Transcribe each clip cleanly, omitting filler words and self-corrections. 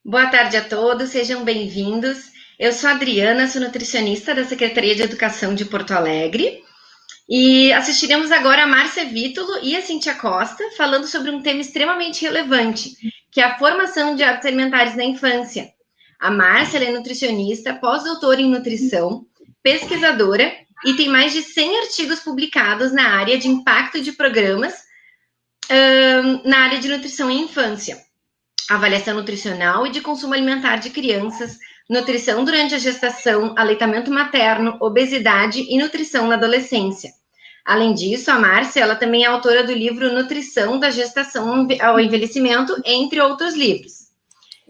Boa tarde a todos, sejam bem-vindos. Eu sou a Adriana, sou nutricionista da Secretaria de Educação de Porto Alegre e assistiremos agora a Márcia Vítulo e a Cíntia Costa falando sobre um tema extremamente relevante, que é a formação de hábitos alimentares na infância. A Márcia é nutricionista, pós-doutora em nutrição, pesquisadora e tem mais de 100 artigos publicados na área de impacto de programas na área de nutrição em infância, avaliação nutricional e de consumo alimentar de crianças, nutrição durante a gestação, aleitamento materno, obesidade e nutrição na adolescência. Além disso, a Márcia, ela também é autora do livro Nutrição da Gestação ao Envelhecimento, entre outros livros.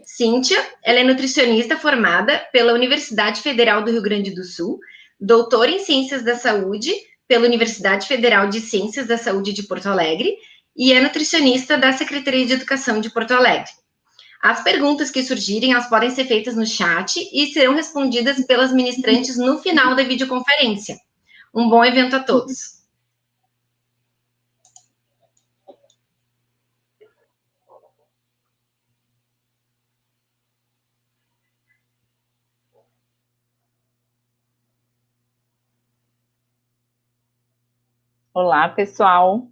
Cíntia, ela é nutricionista formada pela Universidade Federal do Rio Grande do Sul, doutora em Ciências da Saúde pela Universidade Federal de Ciências da Saúde de Porto Alegre e é nutricionista da Secretaria de Educação de Porto Alegre. As perguntas que surgirem, elas podem ser feitas no chat e serão respondidas pelas ministrantes no final da videoconferência. Um bom evento a todos. Olá, pessoal.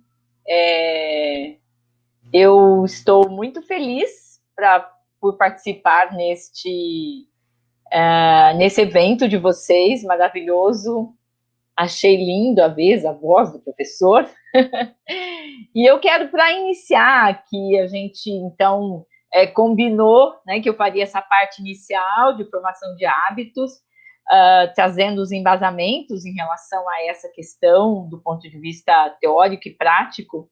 Eu estou muito feliz por participar nesse evento de vocês, maravilhoso. Achei lindo a voz do professor. E eu quero, para iniciar aqui, a gente, então, combinou, né, que eu faria essa parte inicial de formação de hábitos, trazendo os embasamentos em relação a essa questão do ponto de vista teórico e prático,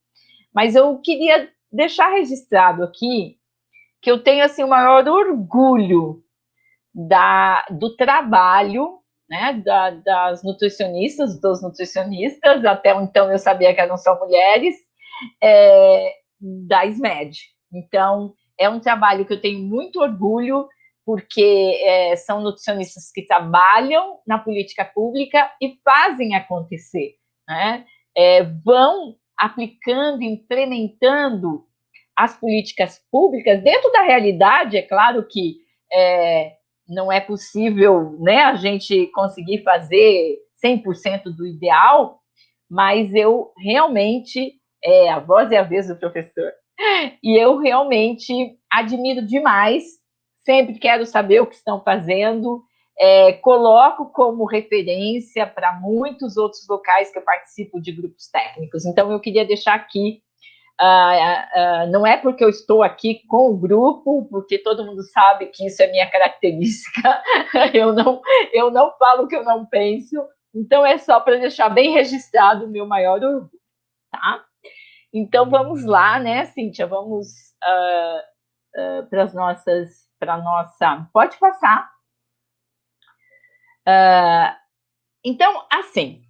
mas eu queria deixar registrado aqui que eu tenho assim, o maior orgulho do trabalho, né, das nutricionistas, dos nutricionistas, até então eu sabia que eram só mulheres, da SMED. Então, é um trabalho que eu tenho muito orgulho, porque são nutricionistas que trabalham na política pública e fazem acontecer, né? Vão aplicando, implementando as políticas públicas dentro da realidade. É claro que não é possível, né, a gente conseguir fazer 100% do ideal, mas eu realmente, a voz é a vez do professor, e eu realmente admiro demais, sempre quero saber o que estão fazendo, coloco como referência para muitos outros locais que eu participo de grupos técnicos. Então, eu queria deixar aqui, não é porque eu estou aqui com o grupo, porque todo mundo sabe que isso é minha característica, eu não falo o que eu não penso, então é só para deixar bem registrado o meu maior orgulho, tá? Então, vamos lá, né, Cíntia? Vamos para a nossa... Pode passar. Então, assim,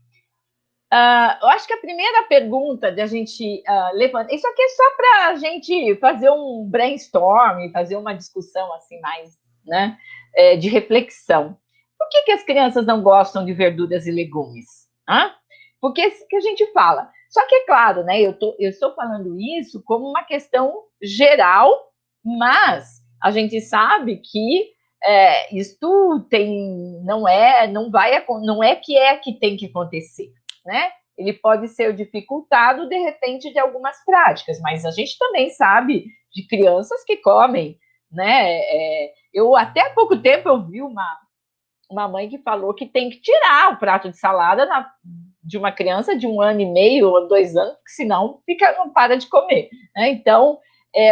eu acho que a primeira pergunta de a gente levantar... Isso aqui é só para a gente fazer um brainstorm, fazer uma discussão assim mais, né, de reflexão. Por que as crianças não gostam de verduras e legumes? Porque é isso que a gente fala. Só que é claro, né? Eu estou falando isso como uma questão geral, mas a gente sabe que isto não é que tem que acontecer, né? Ele pode ser dificultado, de repente, de algumas práticas, mas a gente também sabe de crianças que comem, né? Eu até há pouco tempo eu vi uma mãe que falou que tem que tirar o prato de salada de uma criança de 1 ano e meio ou 2 anos, porque senão não para de comer, né? Então,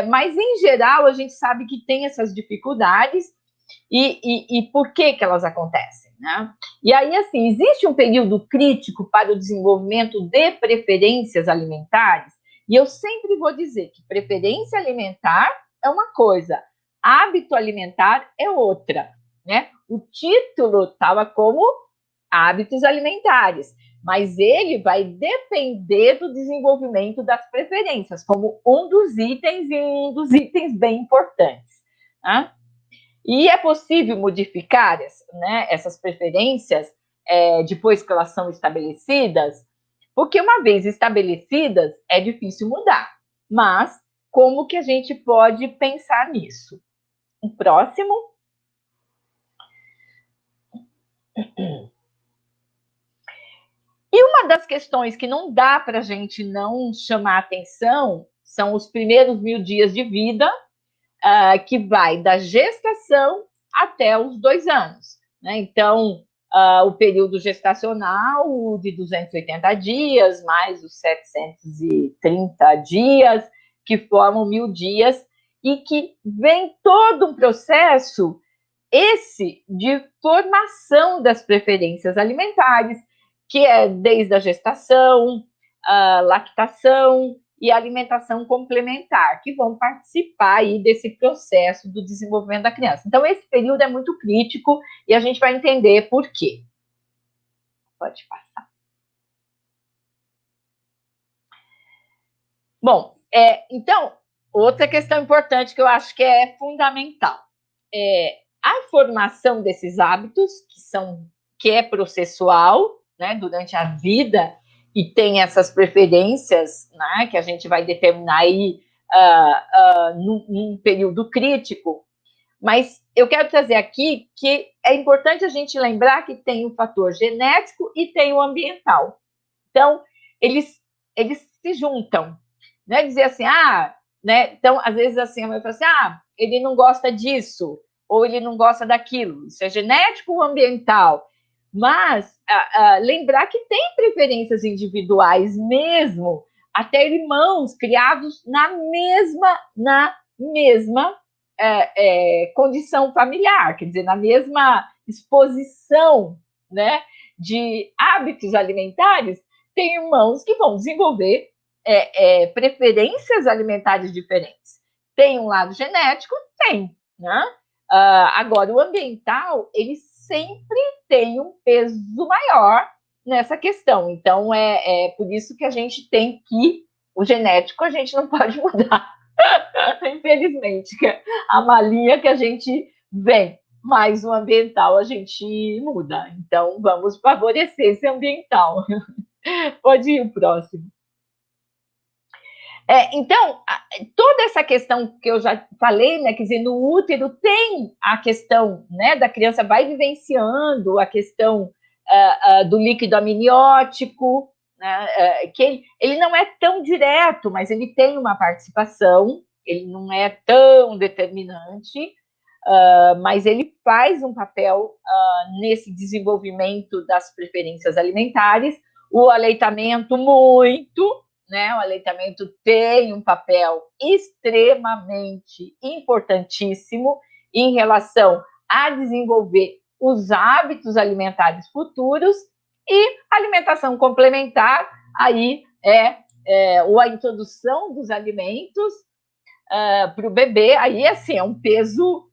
mas em geral a gente sabe que tem essas dificuldades e por que elas acontecem, né? E aí, assim, existe um período crítico para o desenvolvimento de preferências alimentares, e eu sempre vou dizer que preferência alimentar é uma coisa, hábito alimentar é outra, né? O título estava como hábitos alimentares, mas ele vai depender do desenvolvimento das preferências, como um dos itens e um dos itens bem importantes, né? E é possível modificar, né, essas preferências depois que elas são estabelecidas, porque uma vez estabelecidas é difícil mudar. Mas como que a gente pode pensar nisso? Um próximo. E uma das questões que não dá para a gente não chamar atenção são os primeiros 1000 dias de vida, que vai da gestação até os 2 anos. Né? Então, o período gestacional de 280 dias, mais os 730 dias, que formam 1000 dias, e que vem todo um processo, esse de formação das preferências alimentares, que é desde a gestação, a lactação e a alimentação complementar, que vão participar aí desse processo do desenvolvimento da criança. Então, esse período é muito crítico e a gente vai entender por quê. Pode passar. Bom, então, outra questão importante que eu acho que é fundamental é a formação desses hábitos, que é processual, né, durante a vida, e tem essas preferências, né, que a gente vai determinar aí num período crítico. Mas eu quero trazer aqui que é importante a gente lembrar que tem o fator genético e tem o ambiental. Então, eles se juntam. Não é dizer assim, né? Então, às vezes, assim, a mãe fala assim, ele não gosta disso, ou ele não gosta daquilo. Isso é genético ou ambiental? Mas lembrar que tem preferências individuais mesmo, até irmãos criados na mesma condição familiar, quer dizer, na mesma exposição, né, de hábitos alimentares, tem irmãos que vão desenvolver preferências alimentares diferentes. Tem um lado genético? Tem, né? Agora, o ambiental, ele sempre tem um peso maior nessa questão. Então, é por isso que a gente tem que... O genético a gente não pode mudar, infelizmente, que é a malinha que a gente vem, mas o ambiental a gente muda. Então, vamos favorecer esse ambiental. Pode ir o próximo. Então, toda essa questão que eu já falei, né, quer dizer, no útero tem a questão, né, da criança vai vivenciando a questão do líquido amniótico, né, que ele não é tão direto, mas ele tem uma participação, ele não é tão determinante, mas ele faz um papel nesse desenvolvimento das preferências alimentares. O aleitamento, muito, né? O aleitamento tem um papel extremamente importantíssimo em relação a desenvolver os hábitos alimentares futuros, e alimentação complementar aí ou a introdução dos alimentos para o bebê, aí assim, é um peso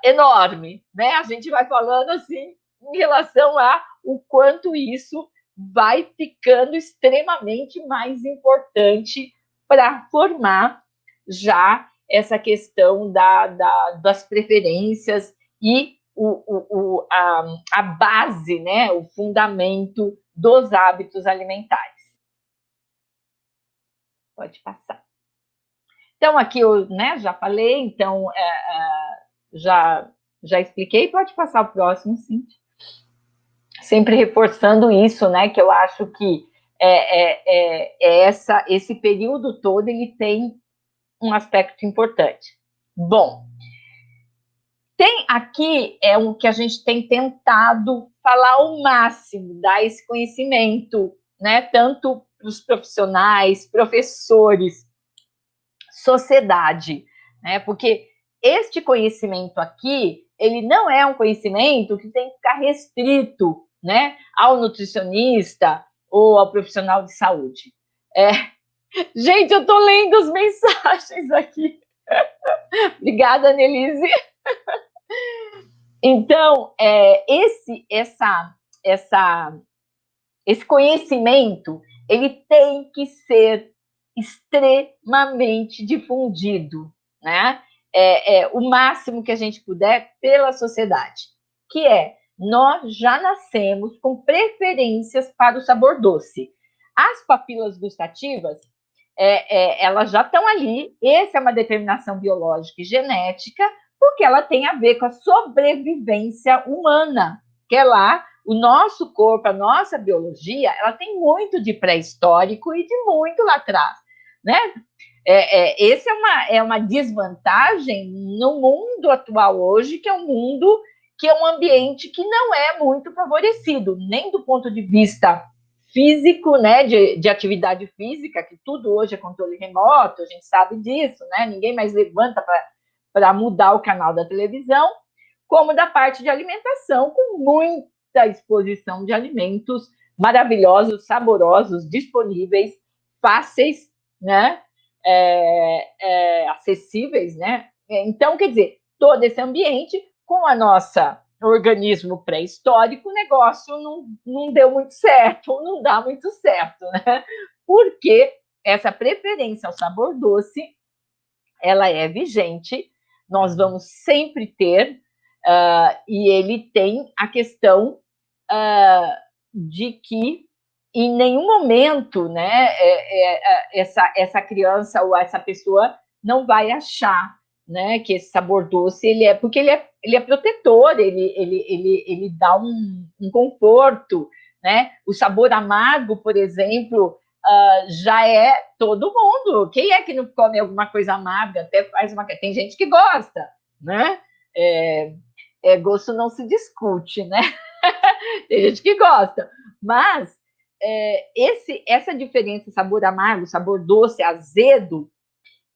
enorme, né? A gente vai falando assim em relação a o quanto isso vai ficando extremamente mais importante para formar já essa questão das preferências e a base, né, o fundamento dos hábitos alimentares. Pode passar. Então, aqui eu, né, já falei, então já expliquei. Pode passar o próximo, sim. Sempre reforçando isso, né, que eu acho que esse período todo ele tem um aspecto importante. Bom, tem aqui o que a gente tem tentado falar ao máximo, dar esse conhecimento, né, tanto para os profissionais, professores, sociedade, né, porque este conhecimento aqui, ele não é um conhecimento que tem que ficar restrito, né, ao nutricionista ou ao profissional de saúde. Gente, eu estou lendo as mensagens aqui. Obrigada, Annelise. Então, esse conhecimento, ele tem que ser extremamente difundido, né? O máximo que a gente puder pela sociedade, que nós já nascemos com preferências para o sabor doce. As papilas gustativas, elas já estão ali. Essa é uma determinação biológica e genética, porque ela tem a ver com a sobrevivência humana, que é lá o nosso corpo, a nossa biologia, ela tem muito de pré-histórico e de muito lá atrás, né? Essa é uma desvantagem no mundo atual hoje, que é um mundo que é um ambiente que não é muito favorecido, nem do ponto de vista físico, né, de atividade física, que tudo hoje é controle remoto, a gente sabe disso, né? Ninguém mais levanta para mudar o canal da televisão, como da parte de alimentação, com muita exposição de alimentos maravilhosos, saborosos, disponíveis, fáceis, né? Acessíveis, né? Então, quer dizer, todo esse ambiente com a nossa organismo pré-histórico, o negócio não deu muito certo, ou não dá muito certo, né? Porque essa preferência ao sabor doce, ela é vigente, nós vamos sempre ter, e ele tem a questão de que em nenhum momento, né, essa criança ou essa pessoa não vai achar, né, que esse sabor doce porque ele é protetor, ele dá um conforto, né? O sabor amargo, por exemplo, já é todo mundo. Quem é que não come alguma coisa amarga? Até faz uma. Tem gente que gosta, né? Gosto não se discute, né? Tem gente que gosta, mas essa diferença, sabor amargo, sabor doce, azedo,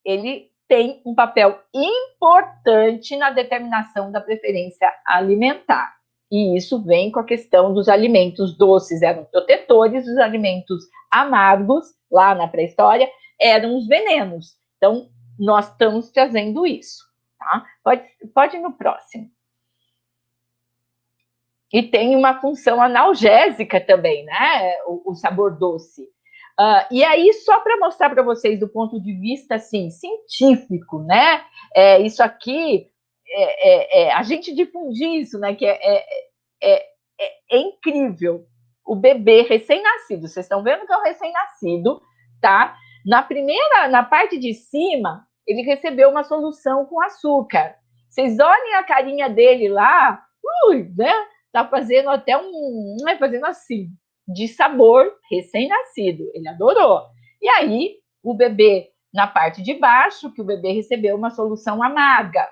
ele tem um papel importante na determinação da preferência alimentar. E isso vem com a questão dos alimentos doces, eram protetores, os alimentos amargos, lá na pré-história, eram os venenos. Então, nós estamos trazendo isso. Tá? Pode ir no próximo. E tem uma função analgésica também, né? O sabor doce. E aí, só para mostrar para vocês do ponto de vista assim, científico, né? Isso aqui, a gente difundir isso, né? Que é incrível. O bebê recém-nascido, vocês estão vendo que é um recém-nascido, tá? Na parte de cima, ele recebeu uma solução com açúcar. Vocês olhem a carinha dele lá, né? Tá fazendo até fazendo assim, de sabor recém-nascido. Ele adorou. E aí, o bebê, na parte de baixo, que o bebê recebeu uma solução amarga.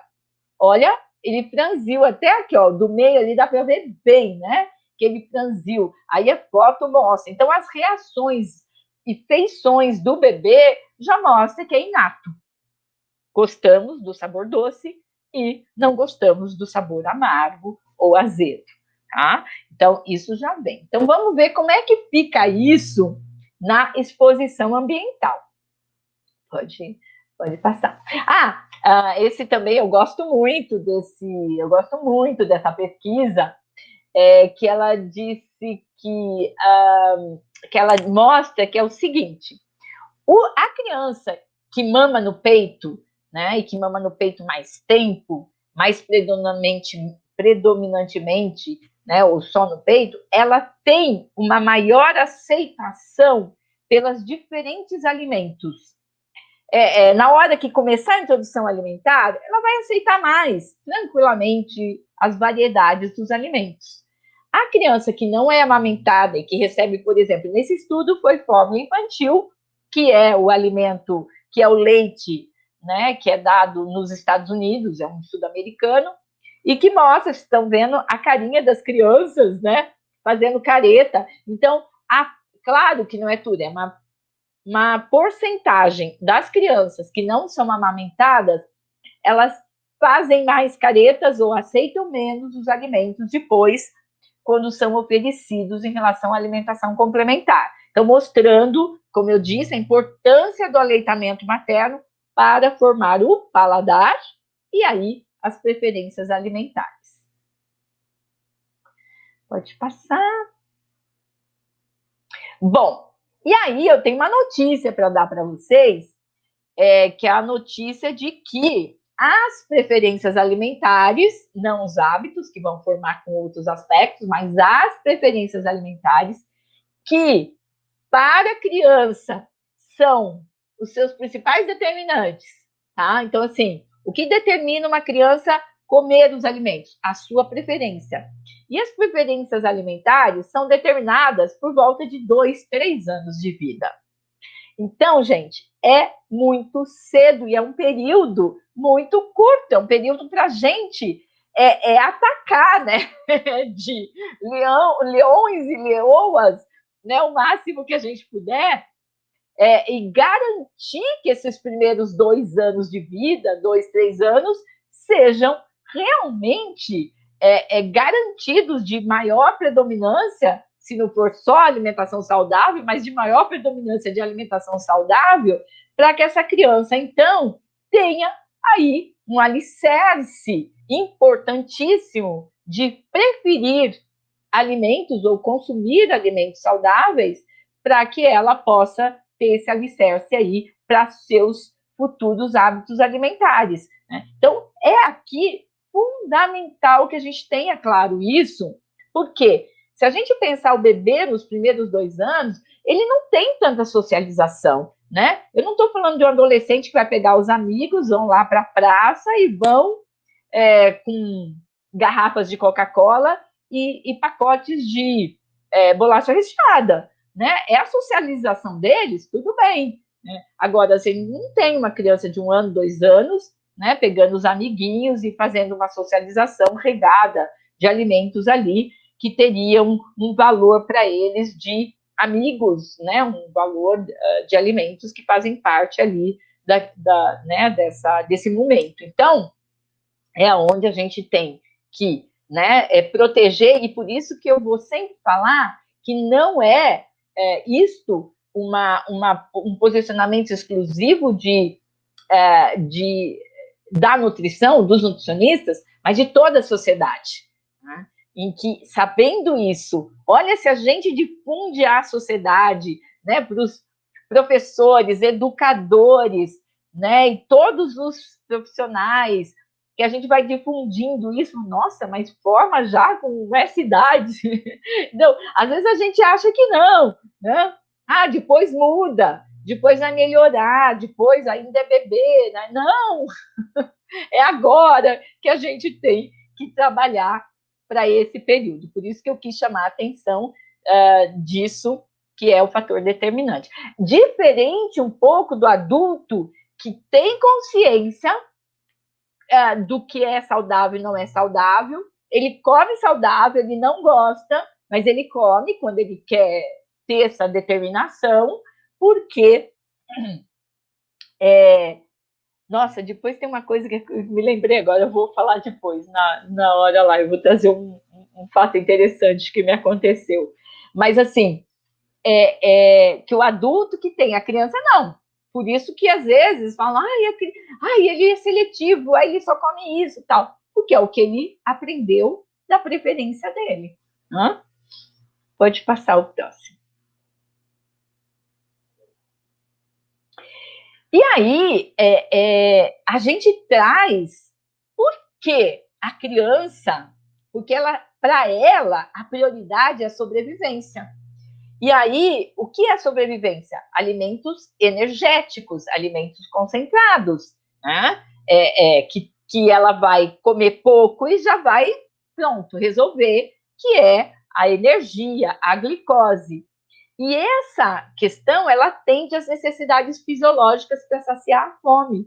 Olha, ele franziu até aqui, ó, do meio ali dá para ver bem, né? Que ele franziu. Aí a foto mostra. Então, as reações e feições do bebê já mostra que é inato. Gostamos do sabor doce e não gostamos do sabor amargo ou azedo. Tá? Então, isso já vem. Então, vamos ver como é que fica isso na exposição ambiental. Pode passar. Esse também eu gosto muito dessa pesquisa, que ela disse que ela mostra que é o seguinte: a criança que mama no peito, né, e que mama no peito mais tempo, mais predominantemente, né, ou só no peito, ela tem uma maior aceitação pelos diferentes alimentos. Na hora que começar a introdução alimentar, ela vai aceitar mais tranquilamente as variedades dos alimentos. A criança que não é amamentada e que recebe, por exemplo, nesse estudo foi fórmula infantil, que é o alimento, que é o leite, né, que é dado nos Estados Unidos, é um estudo americano, e que mostra, estão vendo a carinha das crianças, né, fazendo careta. Então, claro que não é tudo, é uma porcentagem das crianças que não são amamentadas, elas fazem mais caretas ou aceitam menos os alimentos depois, quando são oferecidos em relação à alimentação complementar. Então, mostrando, como eu disse, a importância do aleitamento materno para formar o paladar e aí as preferências alimentares. Pode passar. Bom, e aí eu tenho uma notícia para dar para vocês, que é a notícia de que as preferências alimentares, não os hábitos, que vão formar com outros aspectos, mas as preferências alimentares, que para a criança são os seus principais determinantes, tá? Então, assim, o que determina uma criança comer os alimentos? A sua preferência. E as preferências alimentares são determinadas por volta de 2, 3 anos de vida. Então, gente, é muito cedo e é um período muito curto, é um período para a gente atacar, né? De leões e leoas, né? O máximo que a gente puder, e garantir que esses primeiros 2 anos de vida, 2, 3 anos, sejam realmente garantidos de maior predominância, se não for só alimentação saudável, mas de maior predominância de alimentação saudável, para que essa criança, então, tenha aí um alicerce importantíssimo de preferir alimentos ou consumir alimentos saudáveis para que ela possa ter esse alicerce aí para seus futuros hábitos alimentares. Né? Então, é aqui fundamental que a gente tenha claro isso, porque se a gente pensar o bebê nos primeiros 2 anos, ele não tem tanta socialização, né? Eu não estou falando de um adolescente que vai pegar os amigos, vão lá para a praça e vão com garrafas de Coca-Cola e pacotes de bolacha recheada, né? É a socialização deles, tudo bem. Né? Agora, se ele não tem uma criança de 1 ano, 2 anos, né, pegando os amiguinhos e fazendo uma socialização regada de alimentos ali que teriam um valor para eles de amigos, né, um valor de alimentos que fazem parte ali né, desse momento. Então, é onde a gente tem que, né, proteger, e por isso que eu vou sempre falar que não isto um posicionamento exclusivo da nutrição, dos nutricionistas, mas de toda a sociedade. Né? Em que, sabendo isso, olha, se a gente difunde à sociedade, né, para os professores, educadores, né, e todos os profissionais, que a gente vai difundindo isso, nossa, mas forma já com essa idade. Então, às vezes a gente acha que não, né? Ah, depois muda, depois vai melhorar, depois ainda é bebê, né? Não, é agora que a gente tem que trabalhar para esse período. Por isso que eu quis chamar a atenção disso, que é o fator determinante. Diferente um pouco do adulto que tem consciência do que é saudável e não é saudável. Ele come saudável, ele não gosta, mas ele come quando ele quer ter essa determinação, porque nossa, depois tem uma coisa que eu me lembrei agora, eu vou falar depois, na hora lá, eu vou trazer um fato interessante que me aconteceu. Mas, assim, que o adulto que tem, a criança não. Por isso que, às vezes, falam, ele é seletivo, ele só come isso e tal. Porque é o que ele aprendeu da preferência dele. Hã? Pode passar o próximo. E aí, a gente traz por que a criança, porque para ela, a prioridade é a sobrevivência. E aí, o que é sobrevivência? Alimentos energéticos, alimentos concentrados, né? Que ela vai comer pouco e já vai, pronto, resolver, que é a energia, a glicose. E essa questão, ela atende às necessidades fisiológicas para saciar a fome.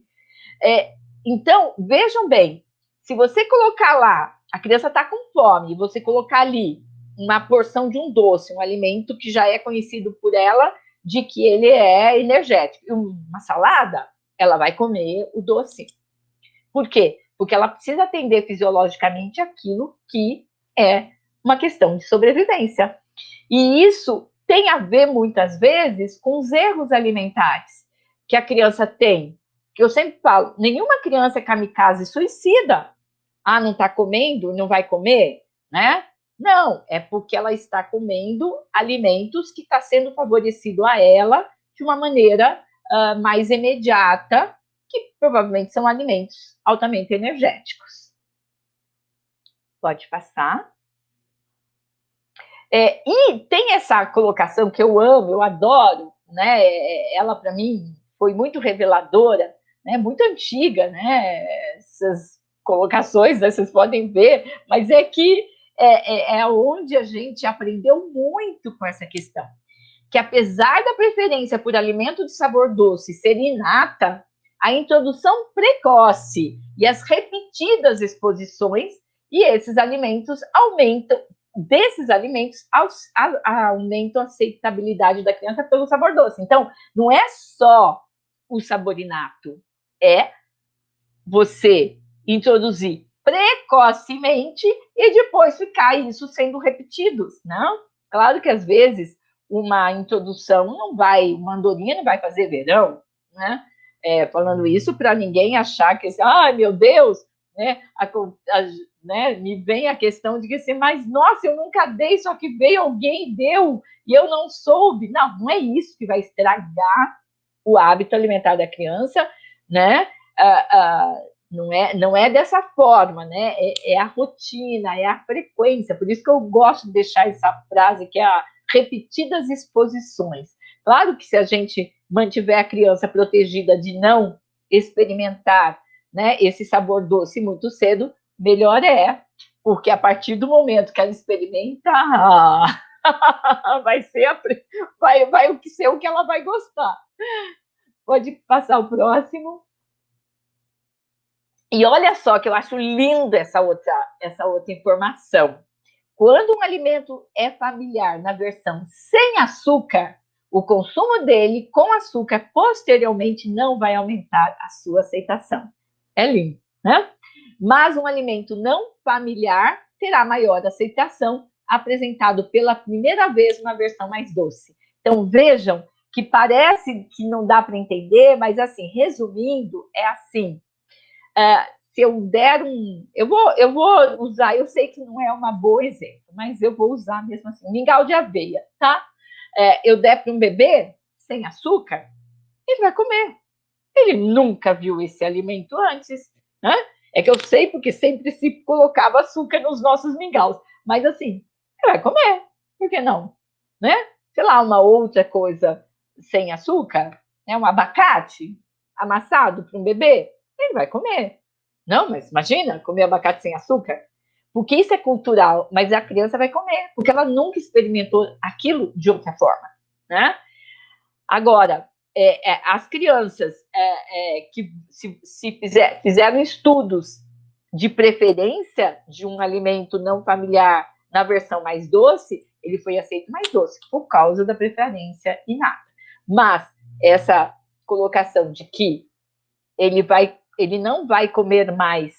Então, vejam bem, se você colocar lá, a criança está com fome, e você colocar ali uma porção de um doce, um alimento que já é conhecido por ela de que ele é energético, uma salada, ela vai comer o doce. Por quê? Porque ela precisa atender fisiologicamente aquilo que é uma questão de sobrevivência. E isso tem a ver, muitas vezes, com os erros alimentares que a criança tem. Que eu sempre falo, nenhuma criança é kamikaze suicida. Ah, não está comendo, não vai comer, né? Não, é porque ela está comendo alimentos que está sendo favorecido a ela de uma maneira mais imediata, que provavelmente são alimentos altamente energéticos. Pode passar. E tem essa colocação que eu amo, eu adoro, né? Ela, para mim, foi muito reveladora, né, muito antiga, né, essas colocações, né, vocês podem ver, mas é que é onde a gente aprendeu muito com essa questão, que apesar da preferência por alimento de sabor doce ser inata, a introdução precoce e as repetidas exposições e esses alimentos aumentam, aumentam a aceitabilidade da criança pelo sabor doce. Então, não é só o sabor inato, é você introduzir precocemente e depois ficar isso sendo repetidos, não? Claro que às vezes uma introdução não vai, uma andorinha não vai fazer verão, né? Falando isso para ninguém achar que, ai meu Deus, né? Né? Me vem a questão de que assim, mas nossa, eu nunca dei, só que veio alguém e deu e eu não soube. Não, não é isso que vai estragar o hábito alimentar da criança, né? Não é dessa forma, né? É a rotina, é a frequência. Por isso que eu gosto de deixar essa frase que é a repetidas exposições. Claro que se a gente mantiver a criança protegida de não experimentar, né, esse sabor doce muito cedo, melhor é, porque a partir do momento que ela experimenta, vai ser vai ser o que ela vai gostar. Pode passar o próximo. E olha só que eu acho lindo essa outra informação. Quando um alimento é familiar na versão sem açúcar, o consumo dele com açúcar posteriormente não vai aumentar a sua aceitação. É lindo, né? Mas um alimento não familiar terá maior aceitação, apresentado pela primeira vez uma versão mais doce. Então, vejam que parece que não dá para entender, mas assim, resumindo, é assim. Se eu der eu vou usar, eu sei que não é uma boa exemplo, mas eu vou usar mesmo assim, mingau de aveia, tá? Eu der para um bebê sem açúcar, ele vai comer. Ele nunca viu esse alimento antes, né? É que eu sei porque sempre se colocava açúcar nos nossos mingaus, mas assim, ele vai comer, por que não? Né? Sei lá, uma outra coisa sem açúcar, né? Um abacate amassado para um bebê, ele vai comer. Não, mas imagina comer abacate sem açúcar. Porque isso é cultural, mas a criança vai comer, porque ela nunca experimentou aquilo de outra forma, né? Agora, as crianças que se fizeram estudos de preferência de um alimento não familiar na versão mais doce, ele foi aceito mais doce, por causa da preferência inata. Mas essa colocação de que ele não vai comer mais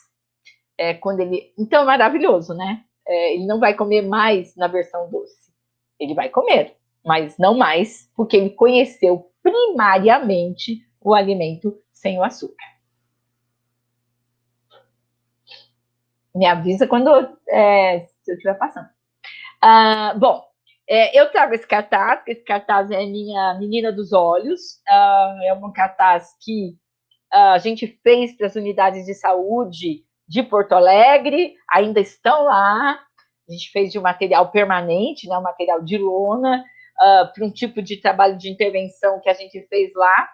quando ele... Então, é maravilhoso, né? Ele não vai comer mais na versão doce. Ele vai comer, mas não mais, porque ele conheceu primariamente o alimento sem o açúcar. Me avisa quando se eu estiver passando. Bom, eu trago esse cartaz, porque esse cartaz é minha menina dos olhos. É um cartaz que a gente fez para as unidades de saúde de Porto Alegre, ainda estão lá. A gente fez de um material permanente, né, um material de lona, para um tipo de trabalho de intervenção que a gente fez lá,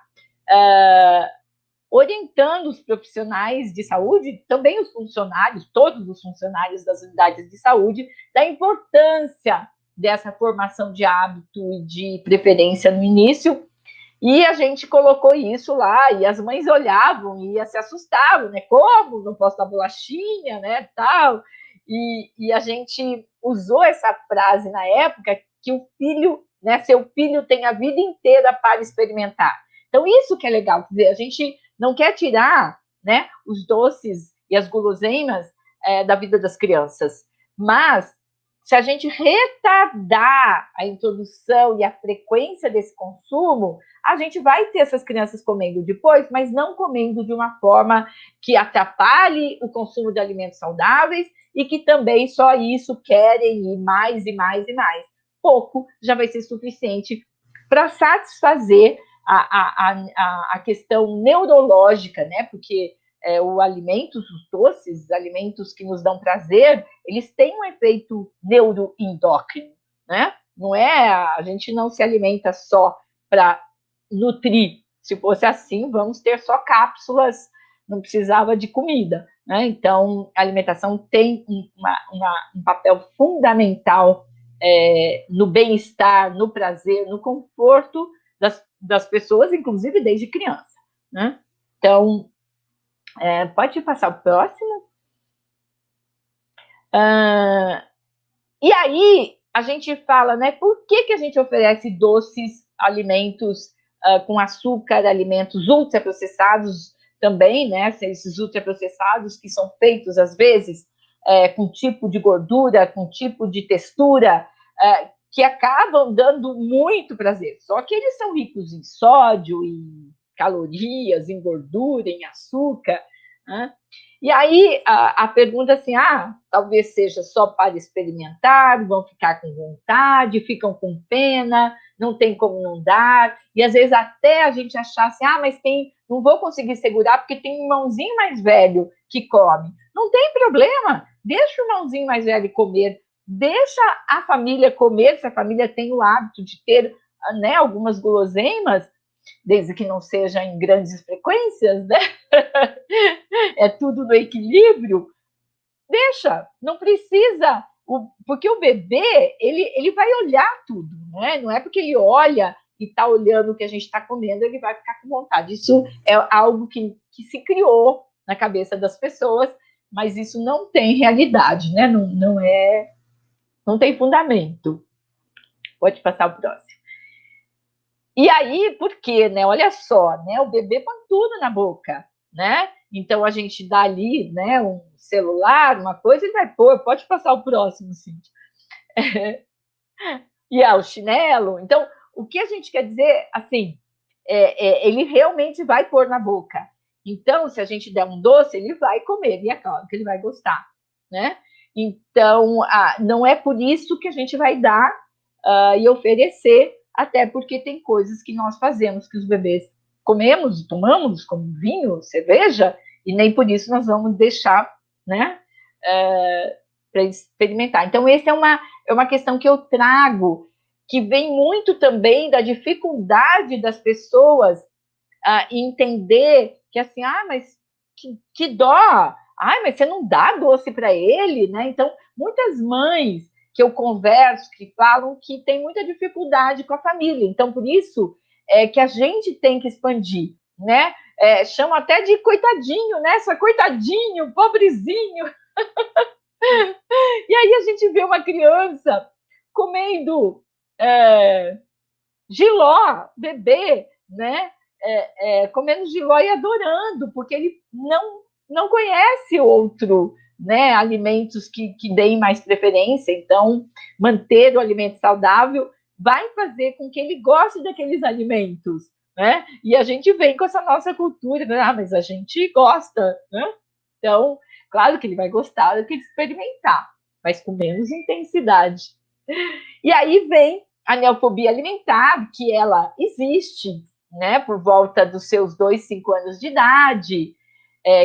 orientando os profissionais de saúde, também os funcionários, todos os funcionários das unidades de saúde, da importância dessa formação de hábito e de preferência no início. E a gente colocou isso lá, e as mães olhavam e se assustavam, né? Como? Não posso dar bolachinha, né? Tal. E a gente usou essa frase na época que o filho, né? Seu filho tem a vida inteira para experimentar. Então, isso que é legal, quer dizer, a gente não quer tirar, né, os doces e as guloseimas da vida das crianças, mas se a gente retardar a introdução e a frequência desse consumo, a gente vai ter essas crianças comendo depois, mas não comendo de uma forma que atrapalhe o consumo de alimentos saudáveis e que também só isso querem ir mais e mais e mais. Pouco já vai ser suficiente para satisfazer a questão neurológica, né? Porque o alimento, os doces, os alimentos que nos dão prazer, eles têm um efeito neuroendócrino, né? Não é, a gente não se alimenta só para nutrir Se fosse assim, vamos ter só cápsulas, não precisava de comida, né? Então, a alimentação tem um papel fundamental no bem-estar, no prazer, no conforto das pessoas, inclusive desde criança, né? Então, pode passar o próximo. E aí, a gente fala, né? Por que a gente oferece doces, alimentos com açúcar, alimentos ultraprocessados também, né? Esses ultraprocessados que são feitos, às vezes, com tipo de gordura, com tipo de textura, que acabam dando muito prazer. Só que eles são ricos em sódio, em calorias, em gordura, em açúcar, né? E aí a pergunta assim, talvez seja só para experimentar, vão ficar com vontade, ficam com pena, não tem como não dar, e às vezes até a gente achar assim, mas não vou conseguir segurar porque tem um irmãozinho mais velho que come. Não tem problema, deixa o irmãozinho mais velho comer, deixa a família comer, se a família tem o hábito de ter, né, algumas guloseimas, desde que não seja em grandes frequências, né? É tudo no equilíbrio. Deixa, não precisa, porque o bebê, ele vai olhar tudo, né? Não é porque ele olha e está olhando o que a gente está comendo, ele vai ficar com vontade. Isso é algo que se criou na cabeça das pessoas, mas isso não tem realidade, né? Não tem fundamento. Pode passar o próximo. E aí, por quê, né? Olha só, né? O bebê põe tudo na boca, né? Então a gente dá ali, né, um celular, uma coisa, ele vai pôr, pode passar o próximo, Cíntia. E o chinelo. Então, o que a gente quer dizer, assim, ele realmente vai pôr na boca. Então, se a gente der um doce, ele vai comer, e é claro que ele vai gostar, né? Então, não é por isso que a gente vai dar e oferecer, até porque tem coisas que nós fazemos que os bebês comemos, tomamos, como vinho, cerveja, e nem por isso nós vamos deixar, né, para experimentar. Então, essa é uma questão que eu trago, que vem muito também da dificuldade das pessoas entender que assim, mas que dó, mas você não dá doce para ele, né? Então, muitas mães que eu converso, que falam que tem muita dificuldade com a família. Então, por isso que a gente tem que expandir, né? Chama até de coitadinho, né? Só coitadinho, pobrezinho. E aí a gente vê uma criança comendo jiló, bebê, né? Comendo jiló e adorando, porque ele não conhece outro, né, alimentos que deem mais preferência. Então, manter o alimento saudável vai fazer com que ele goste daqueles alimentos, né? E a gente vem com essa nossa cultura, mas a gente gosta, né? Então, claro que ele vai gostar do que experimentar, mas com menos intensidade. E aí vem a neofobia alimentar, que ela existe, né, por volta dos seus 2, 5 anos de idade,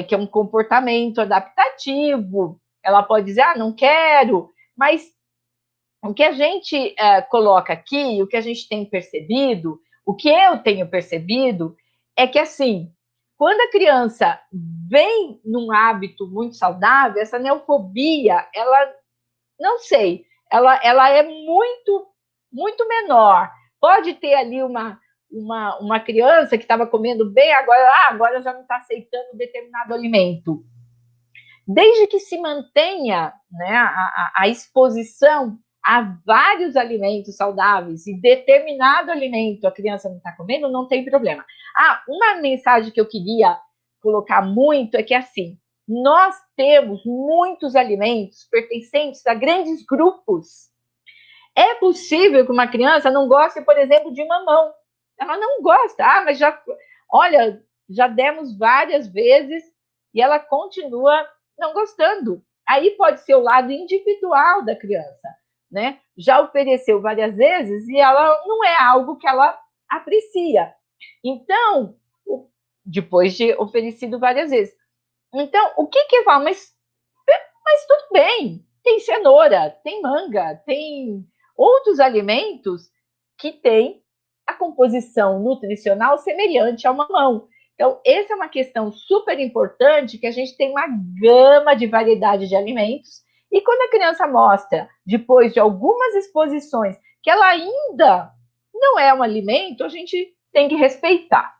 que é um comportamento adaptativo. Ela pode dizer, não quero, mas o que a gente coloca aqui, o que a gente tem percebido, o que eu tenho percebido, é que, assim, quando a criança vem num hábito muito saudável, essa neofobia, ela, não sei, ela é muito, muito menor. Pode ter ali uma criança que estava comendo bem, agora já não está aceitando determinado alimento. Desde que se mantenha, né, a exposição a vários alimentos saudáveis e determinado alimento a criança não está comendo, não tem problema. Uma mensagem que eu queria colocar muito é que, assim, nós temos muitos alimentos pertencentes a grandes grupos. É possível que uma criança não goste, por exemplo, de mamão. Ela não gosta. Mas já demos várias vezes e ela continua não gostando. Aí pode ser o lado individual da criança, né? Já ofereceu várias vezes e ela não é algo que ela aprecia. Então, depois de oferecido várias vezes. Então, o que vai? Mas tudo bem. Tem cenoura, tem manga, tem outros alimentos que têm composição nutricional semelhante a uma mão. Então, essa é uma questão super importante, que a gente tem uma gama de variedade de alimentos, e quando a criança mostra, depois de algumas exposições, que ela ainda não é um alimento, a gente tem que respeitar,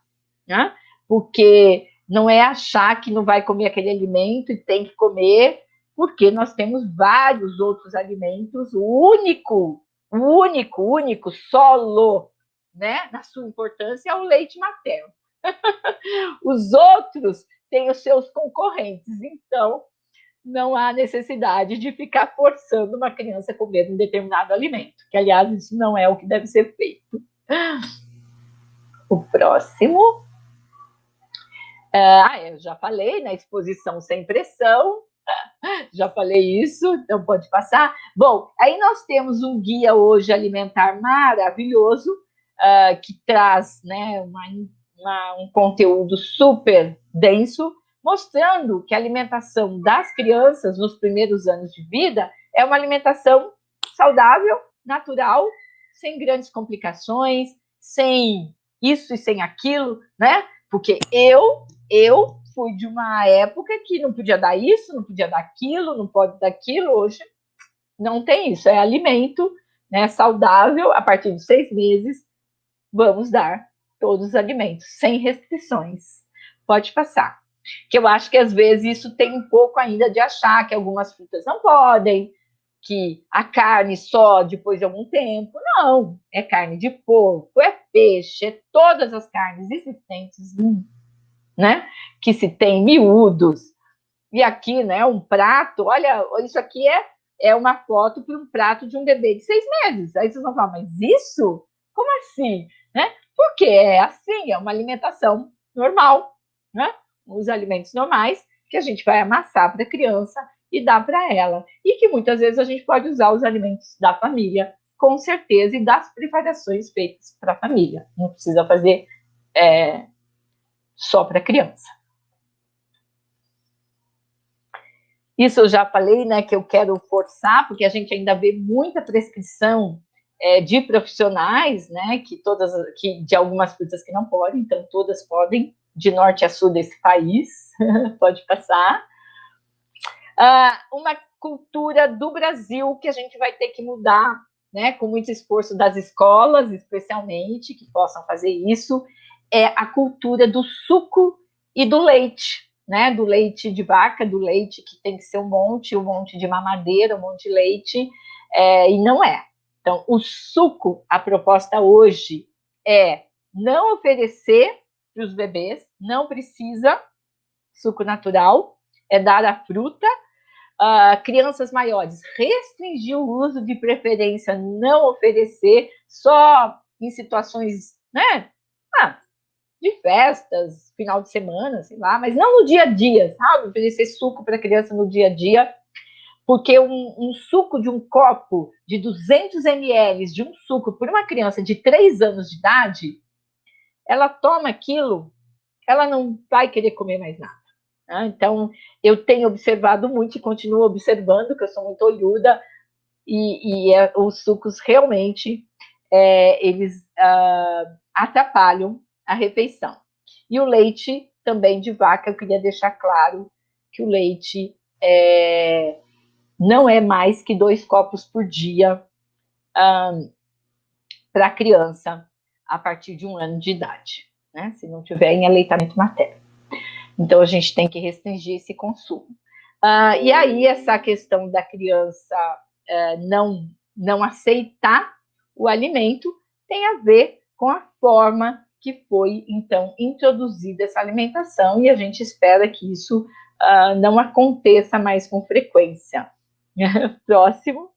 né? Porque não é achar que não vai comer aquele alimento e tem que comer, porque nós temos vários outros alimentos, único, solo, né, na sua importância, é o leite materno. Os outros têm os seus concorrentes, então não há necessidade de ficar forçando uma criança a comer um determinado alimento, que, aliás, isso não é o que deve ser feito. O próximo. Eu já falei, na exposição sem pressão, já falei isso, então pode passar. Bom, aí nós temos um guia hoje alimentar maravilhoso, que traz, né, um conteúdo super denso, mostrando que a alimentação das crianças nos primeiros anos de vida é uma alimentação saudável, natural, sem grandes complicações, sem isso e sem aquilo, né? Porque eu fui de uma época que não podia dar isso, não podia dar aquilo, não pode dar aquilo. Hoje não tem isso, é alimento, né, saudável. A partir de 6 meses, vamos dar todos os alimentos, sem restrições. Pode passar. Que eu acho que às vezes isso tem um pouco ainda de achar que algumas frutas não podem, que a carne só depois de algum tempo. Não, é carne de porco, é peixe, é todas as carnes existentes, né? Que se tem miúdos. E aqui, né, um prato, olha, isso aqui é uma foto para um prato de um bebê de 6 meses. Aí vocês vão falar, mas isso? Como assim? Né? Porque é assim, é uma alimentação normal, né? Os alimentos normais que a gente vai amassar para a criança e dar para ela. E que muitas vezes a gente pode usar os alimentos da família, com certeza, e das preparações feitas para a família. Não precisa fazer só para a criança. Isso eu já falei, né, que eu quero forçar, porque a gente ainda vê muita prescrição de profissionais, né, que de algumas frutas que não podem, então todas podem, de norte a sul desse país, pode passar. Uma cultura do Brasil que a gente vai ter que mudar, né, com muito esforço das escolas, especialmente, que possam fazer isso, é a cultura do suco e do leite, né, do leite de vaca, do leite que tem que ser um monte de mamadeira, um monte de leite, e não é. Então, o suco, a proposta hoje é não oferecer para os bebês, não precisa suco natural, é dar a fruta. Crianças maiores, restringir o uso, de preferência não oferecer, só em situações, né, de festas, final de semana, sei lá, mas não no dia a dia, sabe? Oferecer suco para a criança no dia a dia, porque um suco de um copo de 200 ml de um suco por uma criança de 3 anos de idade, ela toma aquilo, ela não vai querer comer mais nada. Né? Então, eu tenho observado muito e continuo observando, que eu sou muito olhuda, e os sucos realmente, eles atrapalham a refeição. E o leite também de vaca, eu queria deixar claro que o leite não é mais que 2 copos por dia para a criança a partir de 1 ano de idade, né? Se não tiver em aleitamento materno. Então, a gente tem que restringir esse consumo. E aí, essa questão da criança não aceitar o alimento tem a ver com a forma que foi, então, introduzida essa alimentação, e a gente espera que isso não aconteça mais com frequência. Próximo.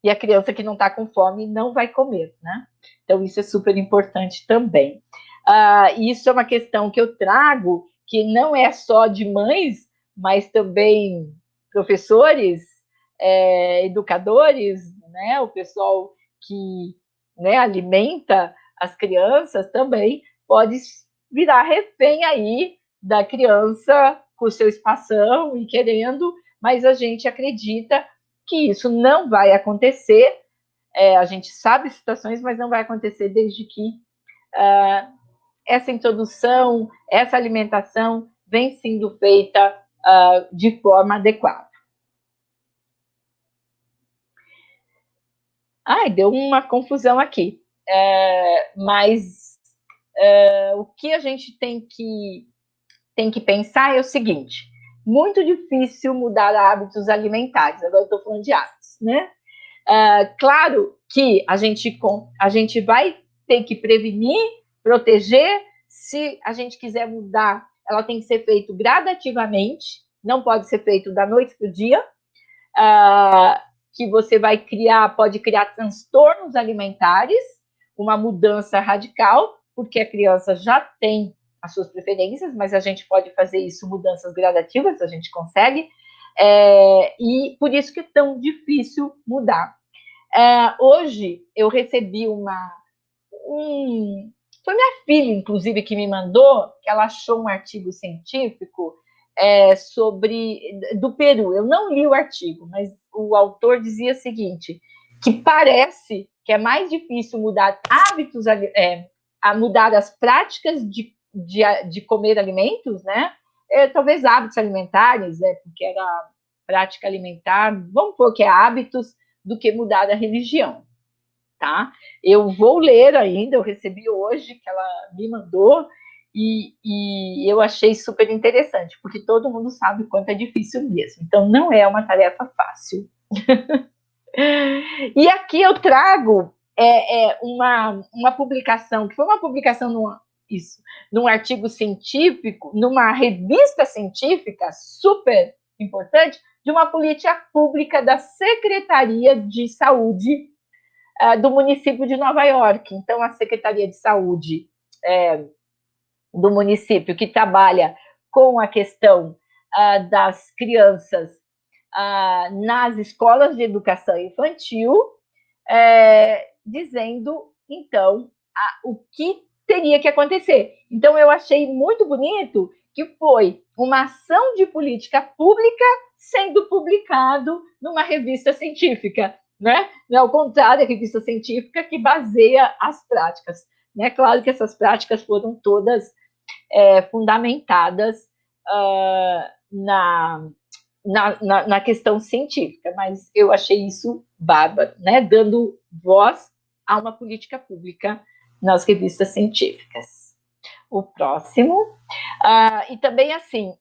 E a criança que não está com fome não vai comer, né? Então, isso é super importante também. Isso é uma questão que eu trago, que não é só de mães, mas também professores, educadores, né? O pessoal que, né, alimenta as crianças também pode virar refém aí da criança com o seu espação e querendo, mas a gente acredita que isso não vai acontecer, A gente sabe situações, mas não vai acontecer desde que essa introdução, essa alimentação vem sendo feita de forma adequada. Ai, deu uma confusão aqui. Mas o que a gente tem que pensar é o seguinte: muito difícil mudar hábitos alimentares. Agora eu estou falando de hábitos, né? Claro que a gente vai ter que prevenir, proteger. Se a gente quiser mudar, ela tem que ser feito gradativamente, não pode ser feito da noite para o dia, que você pode criar transtornos alimentares, uma mudança radical, porque a criança já tem as suas preferências, mas a gente pode fazer isso, mudanças gradativas, a gente consegue, e por isso que é tão difícil mudar. Hoje eu recebi foi minha filha, inclusive, que me mandou, que ela achou um artigo científico do Peru. Eu não li o artigo, mas o autor dizia o seguinte, que parece que é mais difícil mudar hábitos, mudar as práticas de comer alimentos, né? Talvez hábitos alimentares, porque era prática alimentar, vamos pôr que é hábitos, do que mudar a religião, tá? Eu vou ler ainda, eu recebi hoje, que ela me mandou, e eu achei super interessante, porque todo mundo sabe o quanto é difícil mesmo. Então, não é uma tarefa fácil. E aqui eu trago uma publicação, que foi uma publicação num artigo científico, numa revista científica super importante, de uma política pública da Secretaria de Saúde do município de Nova York. Então, a Secretaria de Saúde do município, que trabalha com a questão das crianças nas escolas de educação infantil, dizendo, então, o que teria que acontecer. Então, eu achei muito bonito que foi uma ação de política pública sendo publicado numa revista científica, né? Não é ao contrário, a revista científica que baseia as práticas. Né? Claro que essas práticas foram todas fundamentadas na questão científica, mas eu achei isso bárbaro, né? Dando voz a uma política pública nas revistas científicas. O próximo. E também, assim,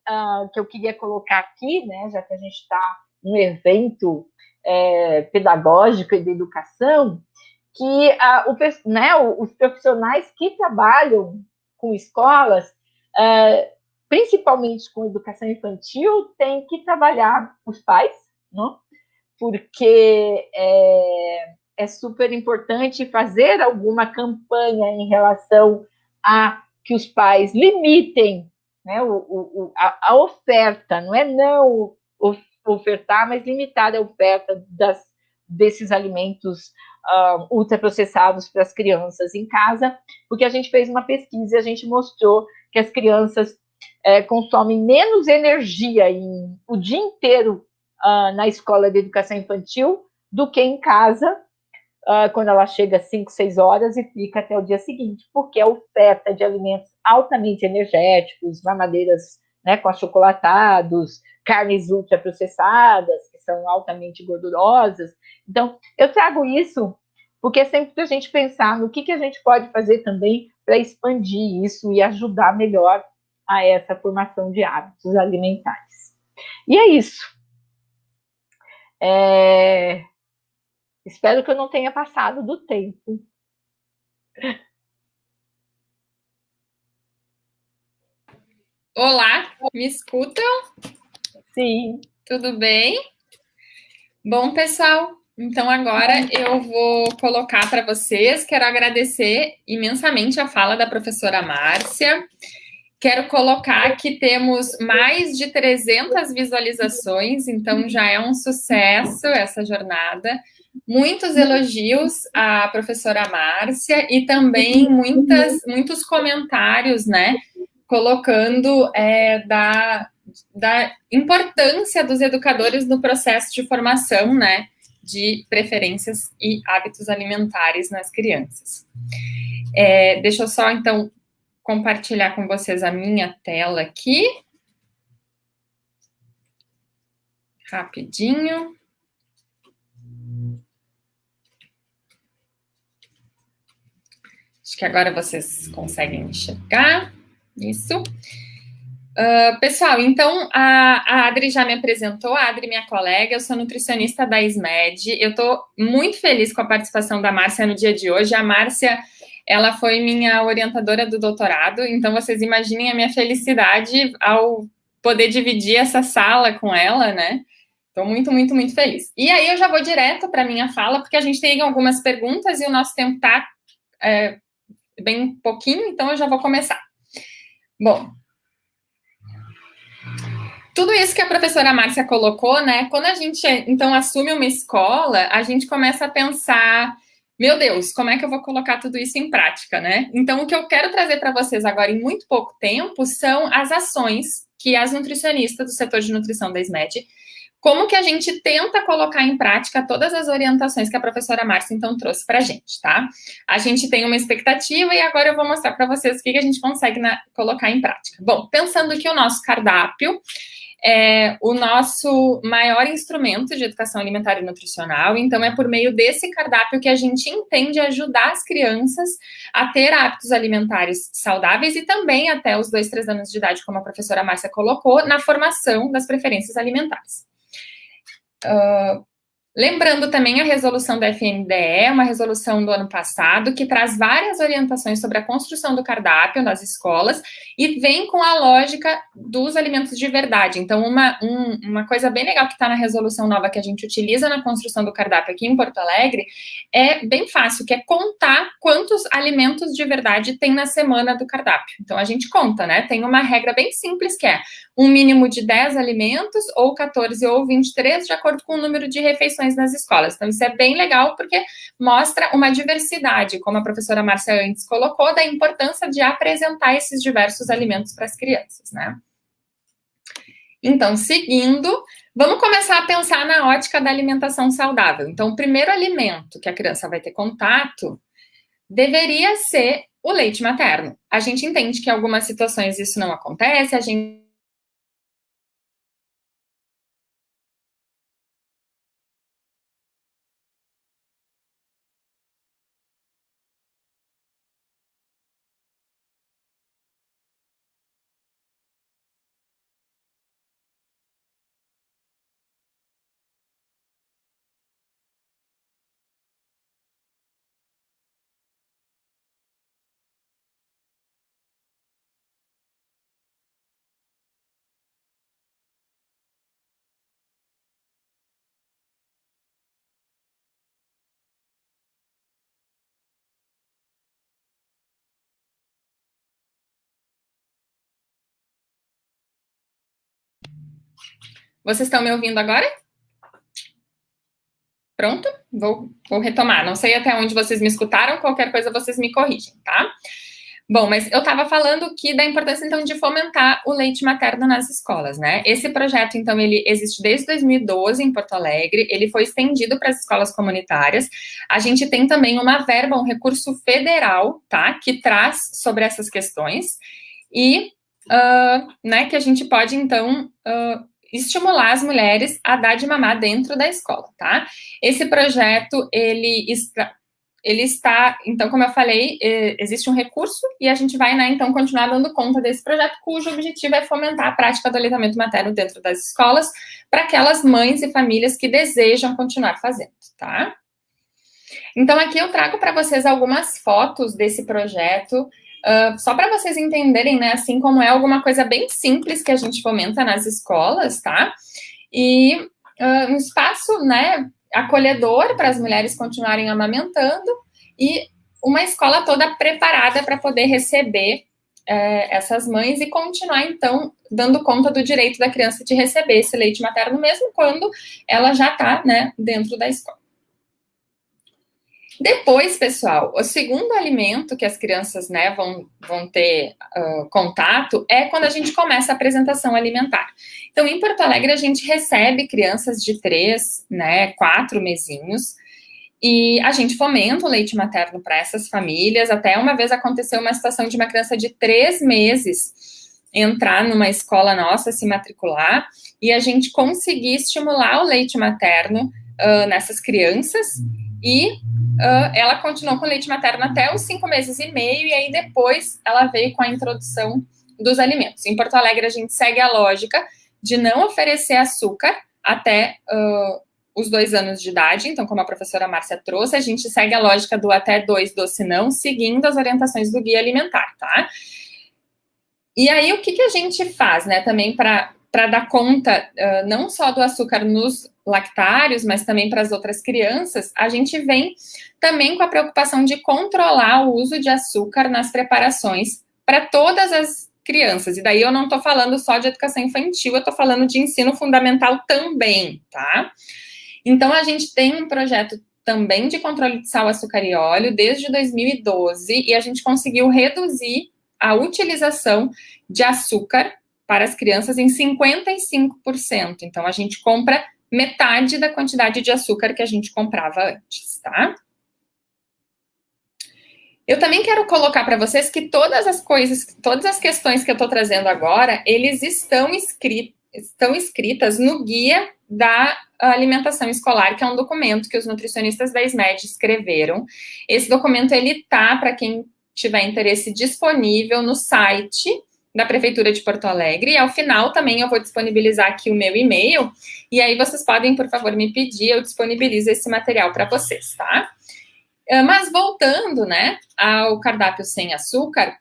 que eu queria colocar aqui, né, já que a gente está num evento pedagógico e de educação, que os profissionais que trabalham com escolas, principalmente com educação infantil, têm que trabalhar os pais, não? Porque é super importante fazer alguma campanha em relação a que os pais limitem, né, a oferta, não é não ofertar, mas limitar a oferta desses alimentos ultraprocessados para as crianças em casa, porque a gente fez uma pesquisa e a gente mostrou que as crianças consomem menos energia o dia inteiro na escola de educação infantil do que em casa, quando ela chega às 5, 6 horas e fica até o dia seguinte, porque a oferta de alimentos altamente energéticos, mamadeiras, né, com achocolatados, carnes ultraprocessadas, que são altamente gordurosas. Então, eu trago isso porque é sempre para a gente pensar no que a gente pode fazer também para expandir isso e ajudar melhor a essa formação de hábitos alimentares. E é isso. Espero que eu não tenha passado do tempo. Olá, me escutam? Sim. Tudo bem? Bom, pessoal, então agora eu vou colocar para vocês, quero agradecer imensamente a fala da professora Márcia. Quero colocar que temos mais de 300 visualizações, então já é um sucesso essa jornada. Muitos elogios à professora Márcia e também muitos comentários, né, colocando da importância dos educadores no processo de formação, né, de preferências e hábitos alimentares nas crianças. Deixa eu só, então, compartilhar com vocês a minha tela aqui. Rapidinho. Acho que agora vocês conseguem enxergar. Isso. Pessoal, então, a Adri já me apresentou, a Adri, minha colega, eu sou nutricionista da SMED, eu estou muito feliz com a participação da Márcia no dia de hoje. A Márcia, ela foi minha orientadora do doutorado, então vocês imaginem a minha felicidade ao poder dividir essa sala com ela, né? Estou muito, muito, muito feliz. E aí eu já vou direto para a minha fala, porque a gente tem algumas perguntas e o nosso tempo está bem pouquinho, então eu já vou começar. Bom, tudo isso que a professora Márcia colocou, né? Quando a gente, então, assume uma escola, a gente começa a pensar, meu Deus, como é que eu vou colocar tudo isso em prática, né? Então, o que eu quero trazer para vocês agora, em muito pouco tempo, são as ações que as nutricionistas do setor de nutrição da SMED, como que a gente tenta colocar em prática todas as orientações que a professora Márcia, então, trouxe para a gente, tá? A gente tem uma expectativa e agora eu vou mostrar para vocês o que a gente consegue colocar em prática. Bom, pensando que o nosso cardápio é o nosso maior instrumento de educação alimentar e nutricional, então é por meio desse cardápio que a gente entende ajudar as crianças a ter hábitos alimentares saudáveis e também até os 2, 3 anos de idade, como a professora Márcia colocou, na formação das preferências alimentares. Lembrando também a resolução da FNDE, uma resolução do ano passado, que traz várias orientações sobre a construção do cardápio nas escolas e vem com a lógica dos alimentos de verdade. Então, uma coisa bem legal que está na resolução nova que a gente utiliza na construção do cardápio aqui em Porto Alegre é bem fácil, que é contar quantos alimentos de verdade tem na semana do cardápio. Então, a gente conta, né? Tem uma regra bem simples que é um mínimo de 10 alimentos, ou 14 ou 23, de acordo com o número de refeições nas escolas. Então, isso é bem legal, porque mostra uma diversidade, como a professora Márcia antes colocou, da importância de apresentar esses diversos alimentos para as crianças, né? Então, seguindo, vamos começar a pensar na ótica da alimentação saudável. Então, o primeiro alimento que a criança vai ter contato deveria ser o leite materno. A gente entende que em algumas situações isso não acontece, a gente Vocês estão me ouvindo agora? Pronto? Vou retomar. Não sei até onde vocês me escutaram, qualquer coisa vocês me corrigem, tá? Bom, mas eu estava falando que da importância, então, de fomentar o leite materno nas escolas, né? Esse projeto, então, ele existe desde 2012 em Porto Alegre, ele foi estendido para as escolas comunitárias. A gente tem também uma verba, um recurso federal, tá? Que traz sobre essas questões e, né, que a gente pode, então, estimular as mulheres a dar de mamar dentro da escola, tá? Esse projeto, ele está, então, como eu falei, existe um recurso e a gente vai, né, então, continuar dando conta desse projeto, cujo objetivo é fomentar a prática do aleitamento materno dentro das escolas para aquelas mães e famílias que desejam continuar fazendo, tá? Então, aqui eu trago para vocês algumas fotos desse projeto, só para vocês entenderem, né, assim, como é alguma coisa bem simples que a gente fomenta nas escolas, tá? E um espaço, né, acolhedor para as mulheres continuarem amamentando e uma escola toda preparada para poder receber essas mães e continuar, então, dando conta do direito da criança de receber esse leite materno, mesmo quando ela já está, né, dentro da escola. Depois, pessoal, o segundo alimento que as crianças, né, vão ter contato é quando a gente começa a apresentação alimentar. Então, em Porto Alegre, a gente recebe crianças de 3, né, 4 mesinhos, e a gente fomenta o leite materno para essas famílias. Até uma vez aconteceu uma situação de uma criança de 3 meses entrar numa escola nossa, se matricular, e a gente conseguir estimular o leite materno nessas crianças, e ela continuou com leite materno até os 5 meses e meio, e aí depois ela veio com a introdução dos alimentos. Em Porto Alegre, a gente segue a lógica de não oferecer açúcar até os 2 anos de idade. Então, como a professora Márcia trouxe, a gente segue a lógica do até 2 doce não, seguindo as orientações do guia alimentar, tá? E aí, o que a gente faz, né, também para dar conta não só do açúcar nos lactários, mas também para as outras crianças, a gente vem também com a preocupação de controlar o uso de açúcar nas preparações para todas as crianças. E daí eu não estou falando só de educação infantil, eu estou falando de ensino fundamental também, tá? Então, a gente tem um projeto também de controle de sal, açúcar e óleo desde 2012, e a gente conseguiu reduzir a utilização de açúcar para as crianças em 55%. Então, a gente compra metade da quantidade de açúcar que a gente comprava antes, tá? Eu também quero colocar para vocês que todas as questões que eu estou trazendo agora, eles estão escritas no Guia da Alimentação Escolar, que é um documento que os nutricionistas da SMED escreveram. Esse documento, ele tá, para quem tiver interesse, disponível no site da Prefeitura de Porto Alegre, e ao final também eu vou disponibilizar aqui o meu e-mail, e aí vocês podem, por favor, me pedir, eu disponibilizo esse material para vocês, tá? Mas voltando, né, ao cardápio sem açúcar,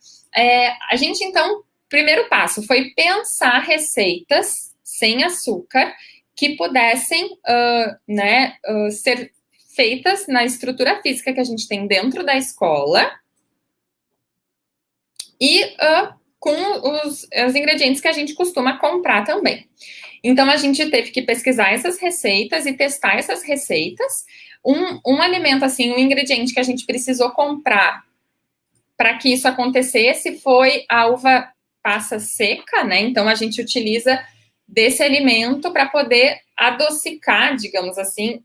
a gente, então, primeiro passo foi pensar receitas sem açúcar que pudessem, ser feitas na estrutura física que a gente tem dentro da escola, e com os ingredientes que a gente costuma comprar também. Então, a gente teve que pesquisar essas receitas e testar essas receitas. Um alimento, assim, um ingrediente que a gente precisou comprar para que isso acontecesse foi a uva passa seca, né? Então, a gente utiliza desse alimento para poder adocicar, digamos assim,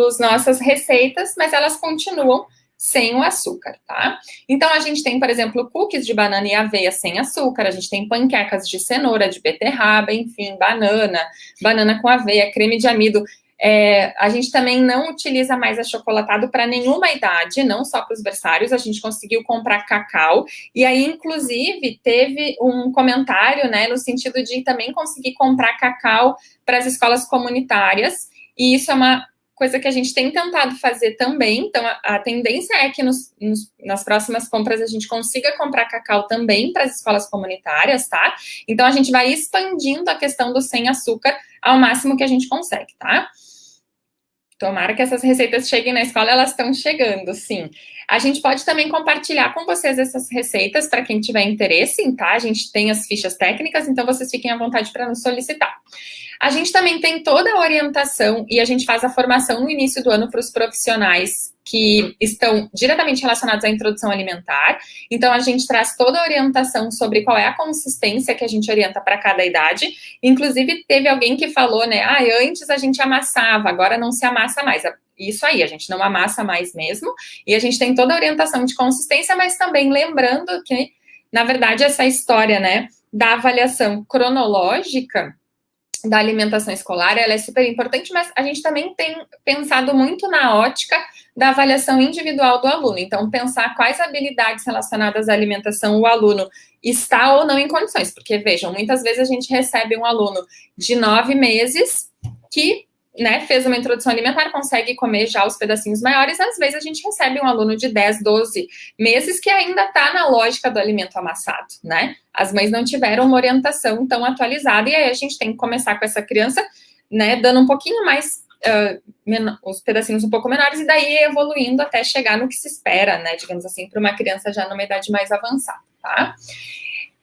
as nossas receitas, mas elas continuam sem o açúcar, tá? Então, a gente tem, por exemplo, cookies de banana e aveia sem açúcar, a gente tem panquecas de cenoura, de beterraba, enfim, banana com aveia, creme de amido. A gente também não utiliza mais achocolatado para nenhuma idade, não só para os berçários, a gente conseguiu comprar cacau, e aí, inclusive, teve um comentário, né, no sentido de também conseguir comprar cacau para as escolas comunitárias, e isso é uma coisa que a gente tem tentado fazer também. Então, a tendência é que nas próximas compras a gente consiga comprar cacau também para as escolas comunitárias, tá? Então, a gente vai expandindo a questão do sem açúcar ao máximo que a gente consegue, tá? Tomara que essas receitas cheguem na escola, elas estão chegando, sim. A gente pode também compartilhar com vocês essas receitas para quem tiver interesse, tá? A gente tem as fichas técnicas, então vocês fiquem à vontade para nos solicitar. A gente também tem toda a orientação e a gente faz a formação no início do ano para os profissionais que estão diretamente relacionados à introdução alimentar. Então, a gente traz toda a orientação sobre qual é a consistência que a gente orienta para cada idade. Inclusive, teve alguém que falou, né, antes a gente amassava, agora não se amassa mais. Isso aí, a gente não amassa mais mesmo. E a gente tem toda a orientação de consistência, mas também lembrando que, na verdade, essa história, né, da avaliação cronológica da alimentação escolar, ela é super importante, mas a gente também tem pensado muito na ótica da avaliação individual do aluno. Então, pensar quais habilidades relacionadas à alimentação o aluno está ou não em condições. Porque, vejam, muitas vezes a gente recebe um aluno de 9 meses que, né, fez uma introdução alimentar, consegue comer já os pedacinhos maiores. Às vezes a gente recebe um aluno de 10, 12 meses que ainda está na lógica do alimento amassado, né? As mães não tiveram uma orientação tão atualizada, e aí a gente tem que começar com essa criança, né, dando um pouquinho mais, os pedacinhos um pouco menores, e daí evoluindo até chegar no que se espera, né, digamos assim, para uma criança já numa idade mais avançada, tá?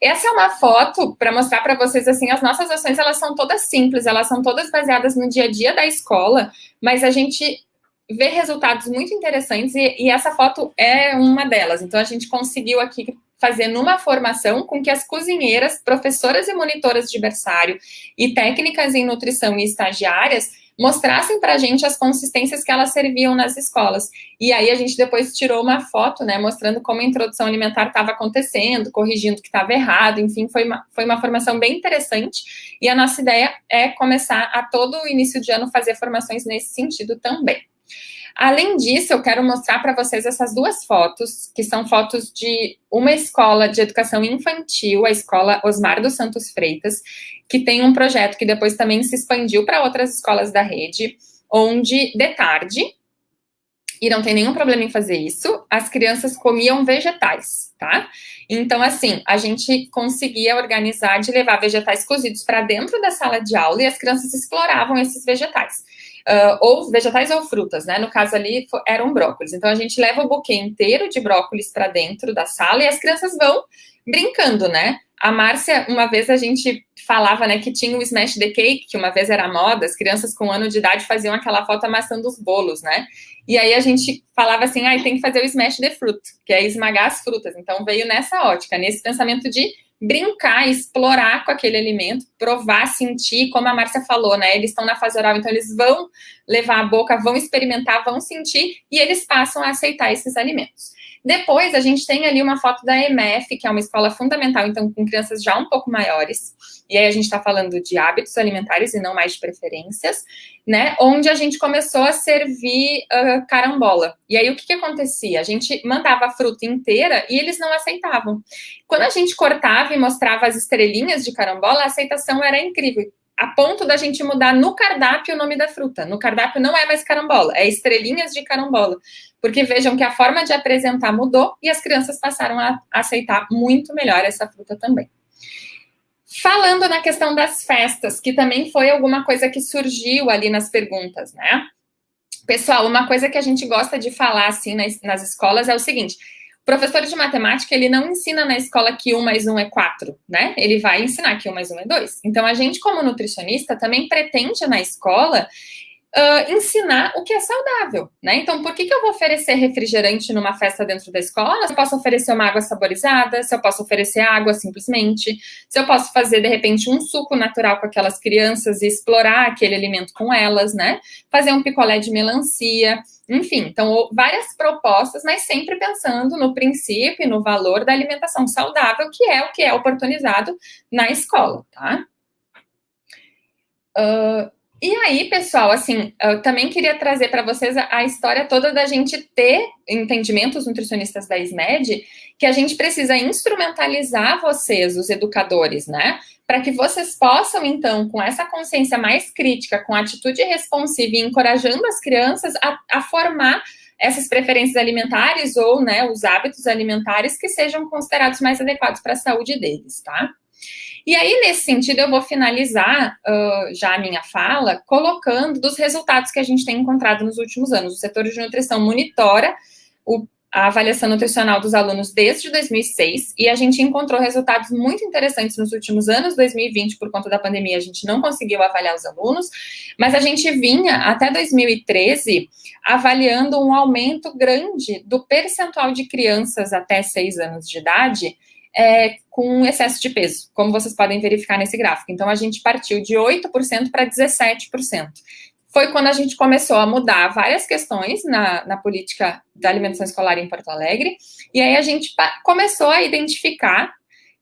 Essa é uma foto para mostrar para vocês, assim, as nossas ações, elas são todas simples, elas são todas baseadas no dia a dia da escola, mas a gente ver resultados muito interessantes, e essa foto é uma delas. Então, a gente conseguiu aqui fazer numa formação com que as cozinheiras, professoras e monitoras de berçário e técnicas em nutrição e estagiárias mostrassem para a gente as consistências que elas serviam nas escolas. E aí a gente depois tirou uma foto, né, mostrando como a introdução alimentar estava acontecendo, corrigindo o que estava errado, enfim, foi uma formação bem interessante, e a nossa ideia é começar a todo o início de ano fazer formações nesse sentido também. Além disso, eu quero mostrar para vocês essas duas fotos, que são fotos de uma escola de educação infantil, a escola Osmar dos Santos Freitas, que tem um projeto que depois também se expandiu para outras escolas da rede, onde, de tarde, e não tem nenhum problema em fazer isso, as crianças comiam vegetais, tá? Então, assim, a gente conseguia organizar de levar vegetais cozidos para dentro da sala de aula e as crianças exploravam esses vegetais. Ou vegetais ou frutas, né? No caso ali eram brócolis. Então a gente leva o buquê inteiro de brócolis para dentro da sala e as crianças vão brincando, né? A Márcia, uma vez a gente falava, né, que tinha o Smash the Cake, que uma vez era moda, as crianças com 1 ano de idade faziam aquela foto amassando os bolos, né? E aí a gente falava assim, tem que fazer o Smash the Fruit, que é esmagar as frutas. Então veio nessa ótica, nesse pensamento de brincar, explorar com aquele alimento, provar, sentir, como a Márcia falou, né? Eles estão na fase oral, então eles vão levar a boca, vão experimentar, vão sentir, e eles passam a aceitar esses alimentos. Depois, a gente tem ali uma foto da EMF, que é uma escola fundamental, então, com crianças já um pouco maiores, e aí a gente está falando de hábitos alimentares e não mais de preferências, né, onde a gente começou a servir carambola. E aí, o que acontecia? A gente mandava a fruta inteira e eles não aceitavam. Quando a gente cortava e mostrava as estrelinhas de carambola, a aceitação era incrível, a ponto da gente mudar no cardápio o nome da fruta. No cardápio não é mais carambola, é estrelinhas de carambola. Porque vejam que a forma de apresentar mudou e as crianças passaram a aceitar muito melhor essa fruta também. Falando na questão das festas, que também foi alguma coisa que surgiu ali nas perguntas, né? Pessoal, uma coisa que a gente gosta de falar assim nas escolas é o seguinte: o professor de matemática, ele não ensina na escola que 1 mais 1 é 4, né? Ele vai ensinar que 1 mais 1 é 2. Então, a gente, como nutricionista, também pretende na escola ensinar o que é saudável, né? Então, por que eu vou oferecer refrigerante numa festa dentro da escola? Se eu posso oferecer uma água saborizada, se eu posso oferecer água simplesmente, se eu posso fazer, de repente, um suco natural com aquelas crianças e explorar aquele alimento com elas, né? Fazer um picolé de melancia, enfim. Então, várias propostas, mas sempre pensando no princípio e no valor da alimentação saudável, que é o que é oportunizado na escola, tá? E aí, pessoal, assim, eu também queria trazer para vocês a história toda da gente ter entendimento, os nutricionistas da SMED, que a gente precisa instrumentalizar vocês, os educadores, né? Para que vocês possam, então, com essa consciência mais crítica, com atitude responsiva e encorajando as crianças a formar essas preferências alimentares ou, né, os hábitos alimentares que sejam considerados mais adequados para a saúde deles, tá? E aí, nesse sentido, eu vou finalizar já a minha fala colocando dos resultados que a gente tem encontrado nos últimos anos. O setor de nutrição monitora a avaliação nutricional dos alunos desde 2006 e a gente encontrou resultados muito interessantes nos últimos anos. 2020, por conta da pandemia, a gente não conseguiu avaliar os alunos, mas a gente vinha até 2013 avaliando um aumento grande do percentual de crianças até 6 anos de idade com excesso de peso, como vocês podem verificar nesse gráfico. Então, a gente partiu de 8% para 17%. Foi quando a gente começou a mudar várias questões na política da alimentação escolar em Porto Alegre, e aí a gente começou a identificar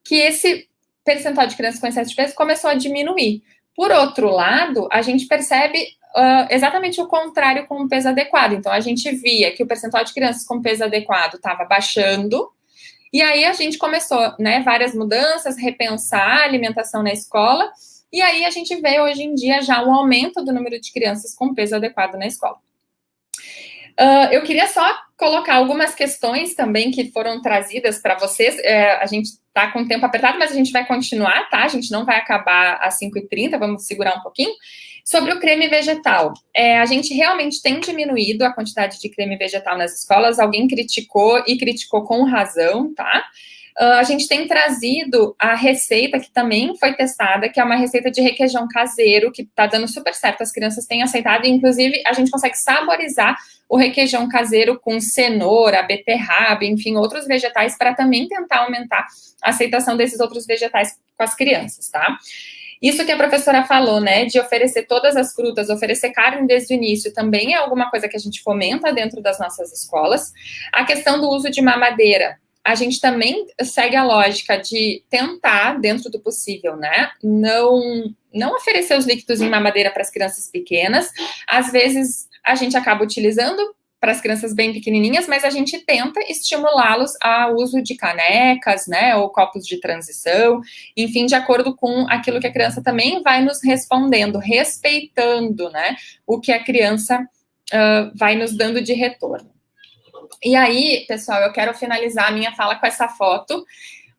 que esse percentual de crianças com excesso de peso começou a diminuir. Por outro lado, a gente percebe exatamente o contrário com o peso adequado. Então, a gente via que o percentual de crianças com peso adequado estava baixando. E aí a gente começou, né, várias mudanças, repensar a alimentação na escola, e aí a gente vê hoje em dia já um aumento do número de crianças com peso adequado na escola. Eu queria só colocar algumas questões também que foram trazidas para vocês. A gente está com o tempo apertado, mas a gente vai continuar, tá? A gente não vai acabar às 5h30, vamos segurar um pouquinho. Sobre o creme vegetal, a gente realmente tem diminuído a quantidade de creme vegetal nas escolas. Alguém criticou, e criticou com razão, tá? A gente tem trazido a receita que também foi testada, que é uma receita de requeijão caseiro, que está dando super certo, as crianças têm aceitado, e inclusive a gente consegue saborizar o requeijão caseiro com cenoura, beterraba, enfim, outros vegetais, para também tentar aumentar a aceitação desses outros vegetais com as crianças, tá? Isso que a professora falou, né, de oferecer todas as frutas, oferecer carne desde o início, também é alguma coisa que a gente fomenta dentro das nossas escolas. A questão do uso de mamadeira, a gente também segue a lógica de tentar, dentro do possível, né, não oferecer os líquidos em mamadeira para as crianças pequenas. Às vezes, a gente acaba utilizando para as crianças bem pequenininhas, mas a gente tenta estimulá-los ao uso de canecas, né, ou copos de transição, enfim, de acordo com aquilo que a criança também vai nos respondendo, respeitando, né, o que a criança vai nos dando de retorno. E aí, pessoal, eu quero finalizar a minha fala com essa foto,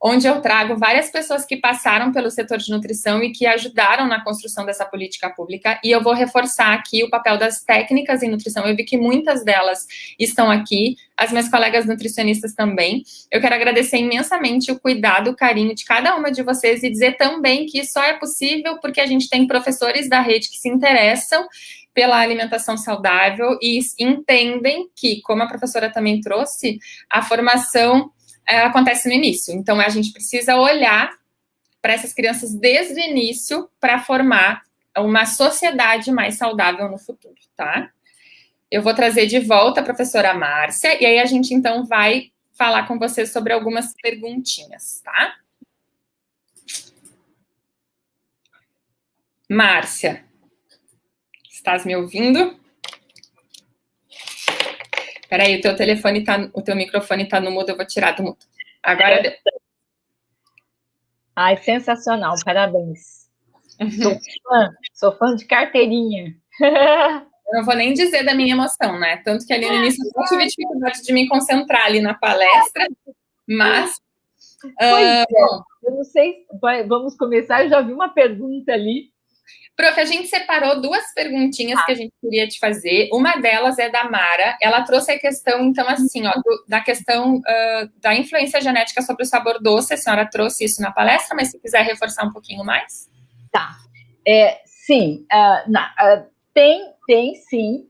onde eu trago várias pessoas que passaram pelo setor de nutrição e que ajudaram na construção dessa política pública, e eu vou reforçar aqui o papel das técnicas em nutrição. Eu vi que muitas delas estão aqui, as minhas colegas nutricionistas também. Eu quero agradecer imensamente o cuidado, o carinho de cada uma de vocês e dizer também que só é possível porque a gente tem professores da rede que se interessam pela alimentação saudável e entendem que, como a professora também trouxe, a formação acontece no início. Então, a gente precisa olhar para essas crianças desde o início para formar uma sociedade mais saudável no futuro, tá? Eu vou trazer de volta a professora Márcia, e aí a gente, então, vai falar com vocês sobre algumas perguntinhas, tá? Márcia, estás me ouvindo? Peraí, o teu microfone tá no mudo, eu vou tirar do mudo. Agora. Ai, sensacional, parabéns. Sou fã de carteirinha. Eu não vou nem dizer da minha emoção, né? Tanto que ali no início eu tive dificuldade de me concentrar ali na palestra, mas. Bom, eu não sei, vamos começar, eu já vi uma pergunta ali. Prof, a gente separou duas perguntinhas que a gente queria te fazer. Uma delas é da Mara. Ela trouxe a questão, então, assim, ó, da questão da influência genética sobre o sabor doce. A senhora trouxe isso na palestra, mas se quiser reforçar um pouquinho mais. Tá. Sim, tem sim.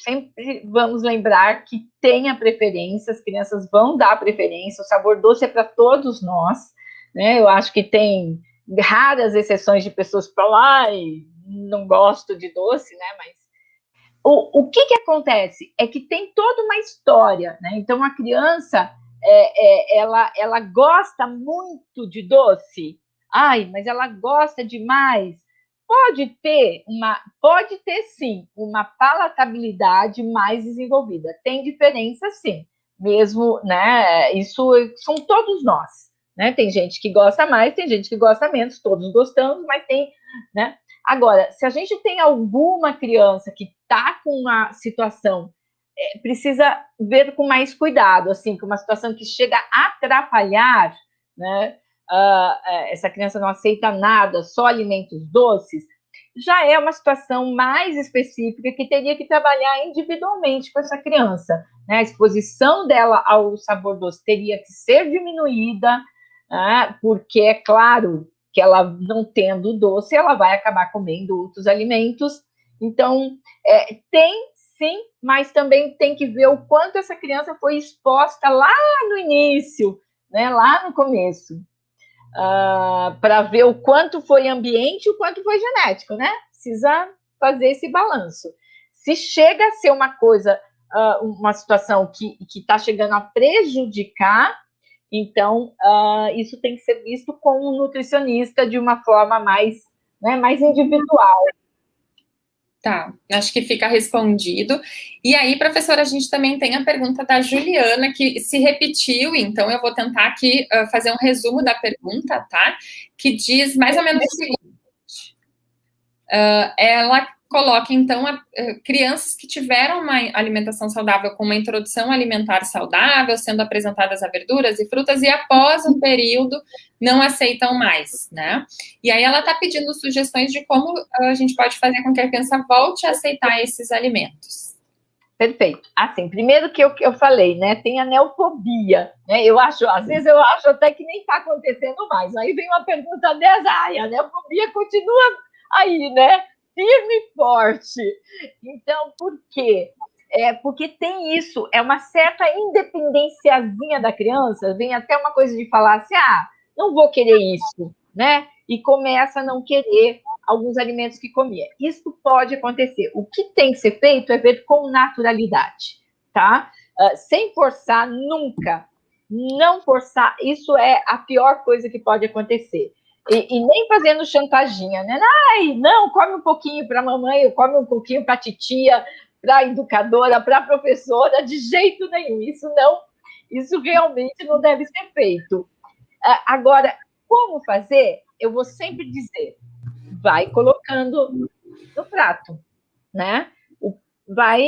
Sempre vamos lembrar que tem a preferência, as crianças vão dar preferência. O sabor doce é para todos nós, né? Eu acho que tem raras exceções de pessoas que falam, ai, não gosto de doce, né? Mas o que acontece é que tem toda uma história, né? Então, a criança, ela gosta muito de doce. Ai, mas ela gosta demais. Pode ter sim, uma palatabilidade mais desenvolvida. Tem diferença, sim. Mesmo, né? Isso são todos nós. Né? Tem gente que gosta mais, tem gente que gosta menos, todos gostamos, mas tem, né? Agora, se a gente tem alguma criança que está com uma situação, precisa ver com mais cuidado, assim, com uma situação que chega a atrapalhar, né? Essa criança não aceita nada, só alimentos doces, já é uma situação mais específica que teria que trabalhar individualmente com essa criança, né? A exposição dela ao sabor doce teria que ser diminuída, porque é claro que ela não tendo doce, ela vai acabar comendo outros alimentos. Então, tem sim, mas também tem que ver o quanto essa criança foi exposta lá no início, né, lá no começo, para ver o quanto foi ambiente e o quanto foi genético, né? Precisa fazer esse balanço. Se chega a ser uma coisa, uma situação que está chegando a prejudicar, então, isso tem que ser visto com um nutricionista de uma forma mais, né, mais individual. Tá, acho que fica respondido. E aí, professora, a gente também tem a pergunta da Juliana, que se repetiu, então eu vou tentar aqui fazer um resumo da pergunta, tá? Que diz mais ou menos o seguinte. Ela coloca, então, crianças que tiveram uma alimentação saudável com uma introdução alimentar saudável, sendo apresentadas a verduras e frutas, e após um período não aceitam mais, né? E aí ela está pedindo sugestões de como a gente pode fazer com que a criança volte a aceitar esses alimentos. Perfeito. Assim, primeiro que eu falei, né? Tem a neofobia, né? Às vezes eu acho até que nem está acontecendo mais. Aí vem uma pergunta dessa, a neofobia continua aí, né? Firme e forte. Então, por quê? Porque tem isso, é uma certa independênciazinha da criança, vem até uma coisa de falar assim, não vou querer isso, né? E começa a não querer alguns alimentos que comia. Isso pode acontecer. O que tem que ser feito é ver com naturalidade, tá? Sem forçar nunca. Não forçar, isso é a pior coisa que pode acontecer. E nem fazendo chantaginha, né? Ai, não, come um pouquinho para a mamãe, come um pouquinho para a titia, para a educadora, para a professora, de jeito nenhum. Isso realmente não deve ser feito. Agora, como fazer? Eu vou sempre dizer, vai colocando no prato, né?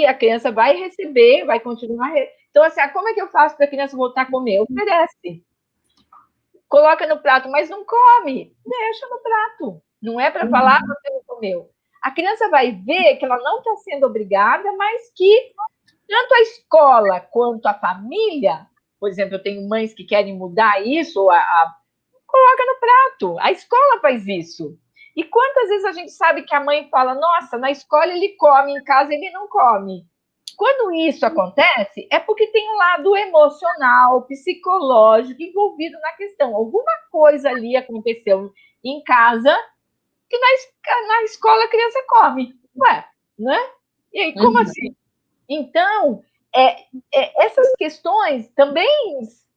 A criança vai receber, vai continuar. Então, assim, como é que eu faço para a criança voltar a comer? Oferece. Coloca no prato, mas não come. Deixa no prato. Não é para falar que você não comeu. A criança vai ver que ela não está sendo obrigada, mas que tanto a escola quanto a família, por exemplo, eu tenho mães que querem mudar isso, coloca no prato. A escola faz isso. E quantas vezes a gente sabe que a mãe fala, nossa, na escola ele come, em casa ele não come. Quando isso acontece, é porque tem um lado emocional, psicológico envolvido na questão. Alguma coisa ali aconteceu em casa que na escola a criança come. Ué, né? E aí, como assim? Então, essas questões também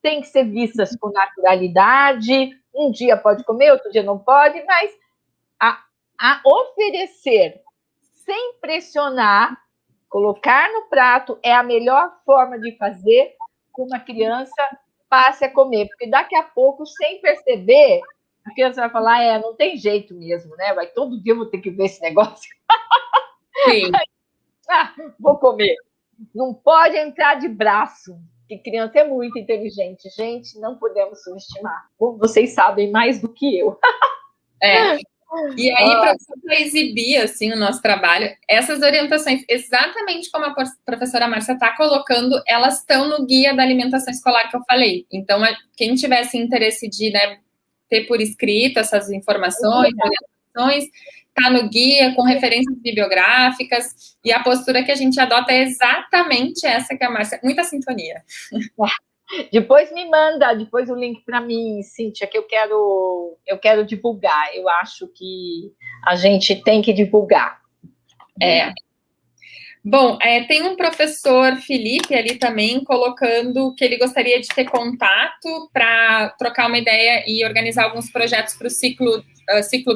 têm que ser vistas com naturalidade. Um dia pode comer, outro dia não pode, mas a oferecer sem pressionar, colocar no prato é a melhor forma de fazer com uma criança passe a comer, porque daqui a pouco, sem perceber, a criança vai falar, não tem jeito mesmo, né? Todo dia eu vou ter que ver esse negócio. Sim. Vou comer. Não pode entrar de braço, que criança é muito inteligente. Gente, não podemos subestimar. Vocês sabem mais do que eu. E aí, para exibir assim, o nosso trabalho, essas orientações, exatamente como a professora Márcia está colocando, elas estão no guia da alimentação escolar que eu falei. Então, quem tivesse interesse de ter por escrito essas informações, orientações, está no guia, com referências bibliográficas, e a postura que a gente adota é exatamente essa que a Márcia... Muita sintonia. Depois me manda o link para mim, Cíntia, que eu quero divulgar. Eu acho que a gente tem que divulgar. Bom, tem um professor, Felipe, ali também, colocando que ele gostaria de ter contato para trocar uma ideia e organizar alguns projetos para o ciclo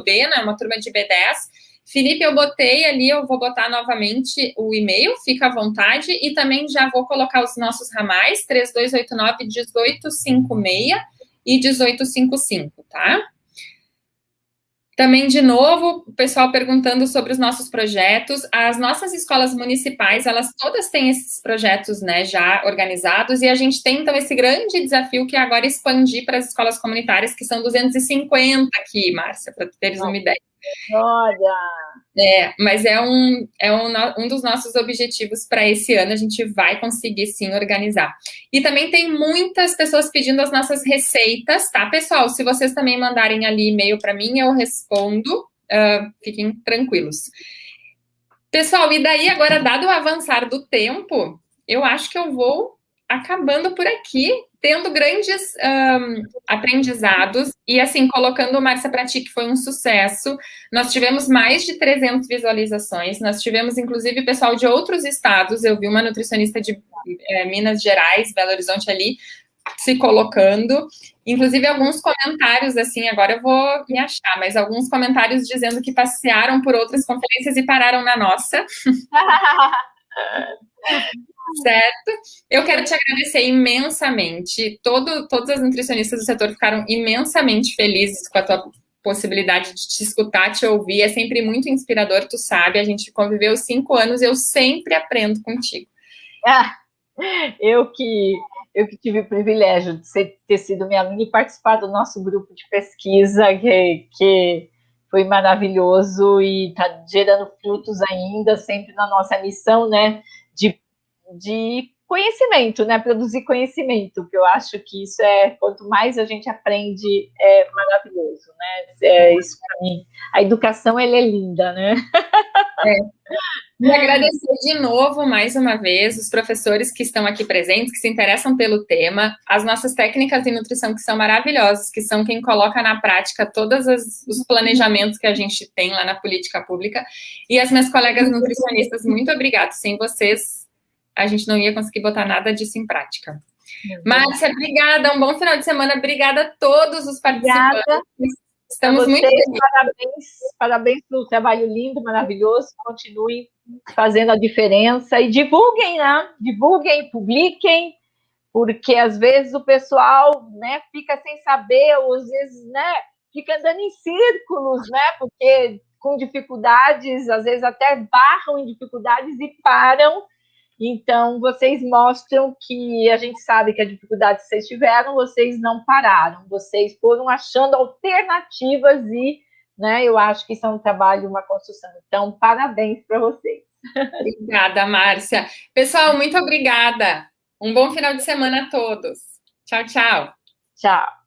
B, né, uma turma de B10. Felipe, eu botei ali, eu vou botar novamente o e-mail, fica à vontade, e também já vou colocar os nossos ramais, 3289-1856 e 1855, tá? Também, de novo, o pessoal perguntando sobre os nossos projetos. As nossas escolas municipais, elas todas têm esses projetos, né, já organizados, e a gente tem, então, esse grande desafio que é agora expandir para as escolas comunitárias, que são 250 aqui, Márcia, para teres uma ideia. Olha! Mas é um dos nossos objetivos para esse ano, a gente vai conseguir, sim, organizar. E também tem muitas pessoas pedindo as nossas receitas, tá, pessoal? Se vocês também mandarem ali e-mail para mim, eu respondo, fiquem tranquilos. Pessoal, e daí agora, dado o avançar do tempo, eu acho que eu vou acabando por aqui, tendo grandes aprendizados, e assim, colocando o Márcia para Ti, que foi um sucesso. Nós tivemos mais de 300 visualizações, nós tivemos, inclusive, pessoal de outros estados, eu vi uma nutricionista de Minas Gerais, Belo Horizonte ali, se colocando, inclusive alguns comentários, assim, agora eu vou me achar, mas alguns comentários dizendo que passearam por outras conferências e pararam na nossa. Certo? Eu quero te agradecer imensamente. Todas as nutricionistas do setor ficaram imensamente felizes com a tua possibilidade de te escutar, te ouvir. É sempre muito inspirador, tu sabe. A gente conviveu 5 anos e eu sempre aprendo contigo. Eu que tive o privilégio de ter sido minha aluna e participar do nosso grupo de pesquisa, que foi maravilhoso e está gerando frutos ainda, sempre na nossa missão, né, de de conhecimento, né? Produzir conhecimento, que eu acho que isso quanto mais a gente aprende, é maravilhoso, né? Isso para mim. A educação, ela é linda, né? E agradecer de novo, mais uma vez, os professores que estão aqui presentes, que se interessam pelo tema, as nossas técnicas de nutrição que são maravilhosas, que são quem coloca na prática todos os planejamentos que a gente tem lá na política pública, e as minhas colegas nutricionistas, muito obrigada. Sem vocês, a gente não ia conseguir botar nada disso em prática. Márcia, obrigada, um bom final de semana, obrigada a todos os participantes. Obrigada. Estamos muito felizes. Parabéns pelo trabalho lindo, maravilhoso. Continuem fazendo a diferença e divulguem, né? Divulguem, publiquem, porque às vezes o pessoal, né, fica sem saber, ou às vezes, né, fica andando em círculos, né? Porque com dificuldades, às vezes até barram em dificuldades e param. Então, vocês mostram que a gente sabe que a dificuldade que vocês tiveram, vocês não pararam, vocês foram achando alternativas e, né, eu acho que isso é um trabalho, uma construção. Então, parabéns para vocês. Obrigada, Márcia. Pessoal, muito obrigada. Um bom final de semana a todos. Tchau, tchau. Tchau.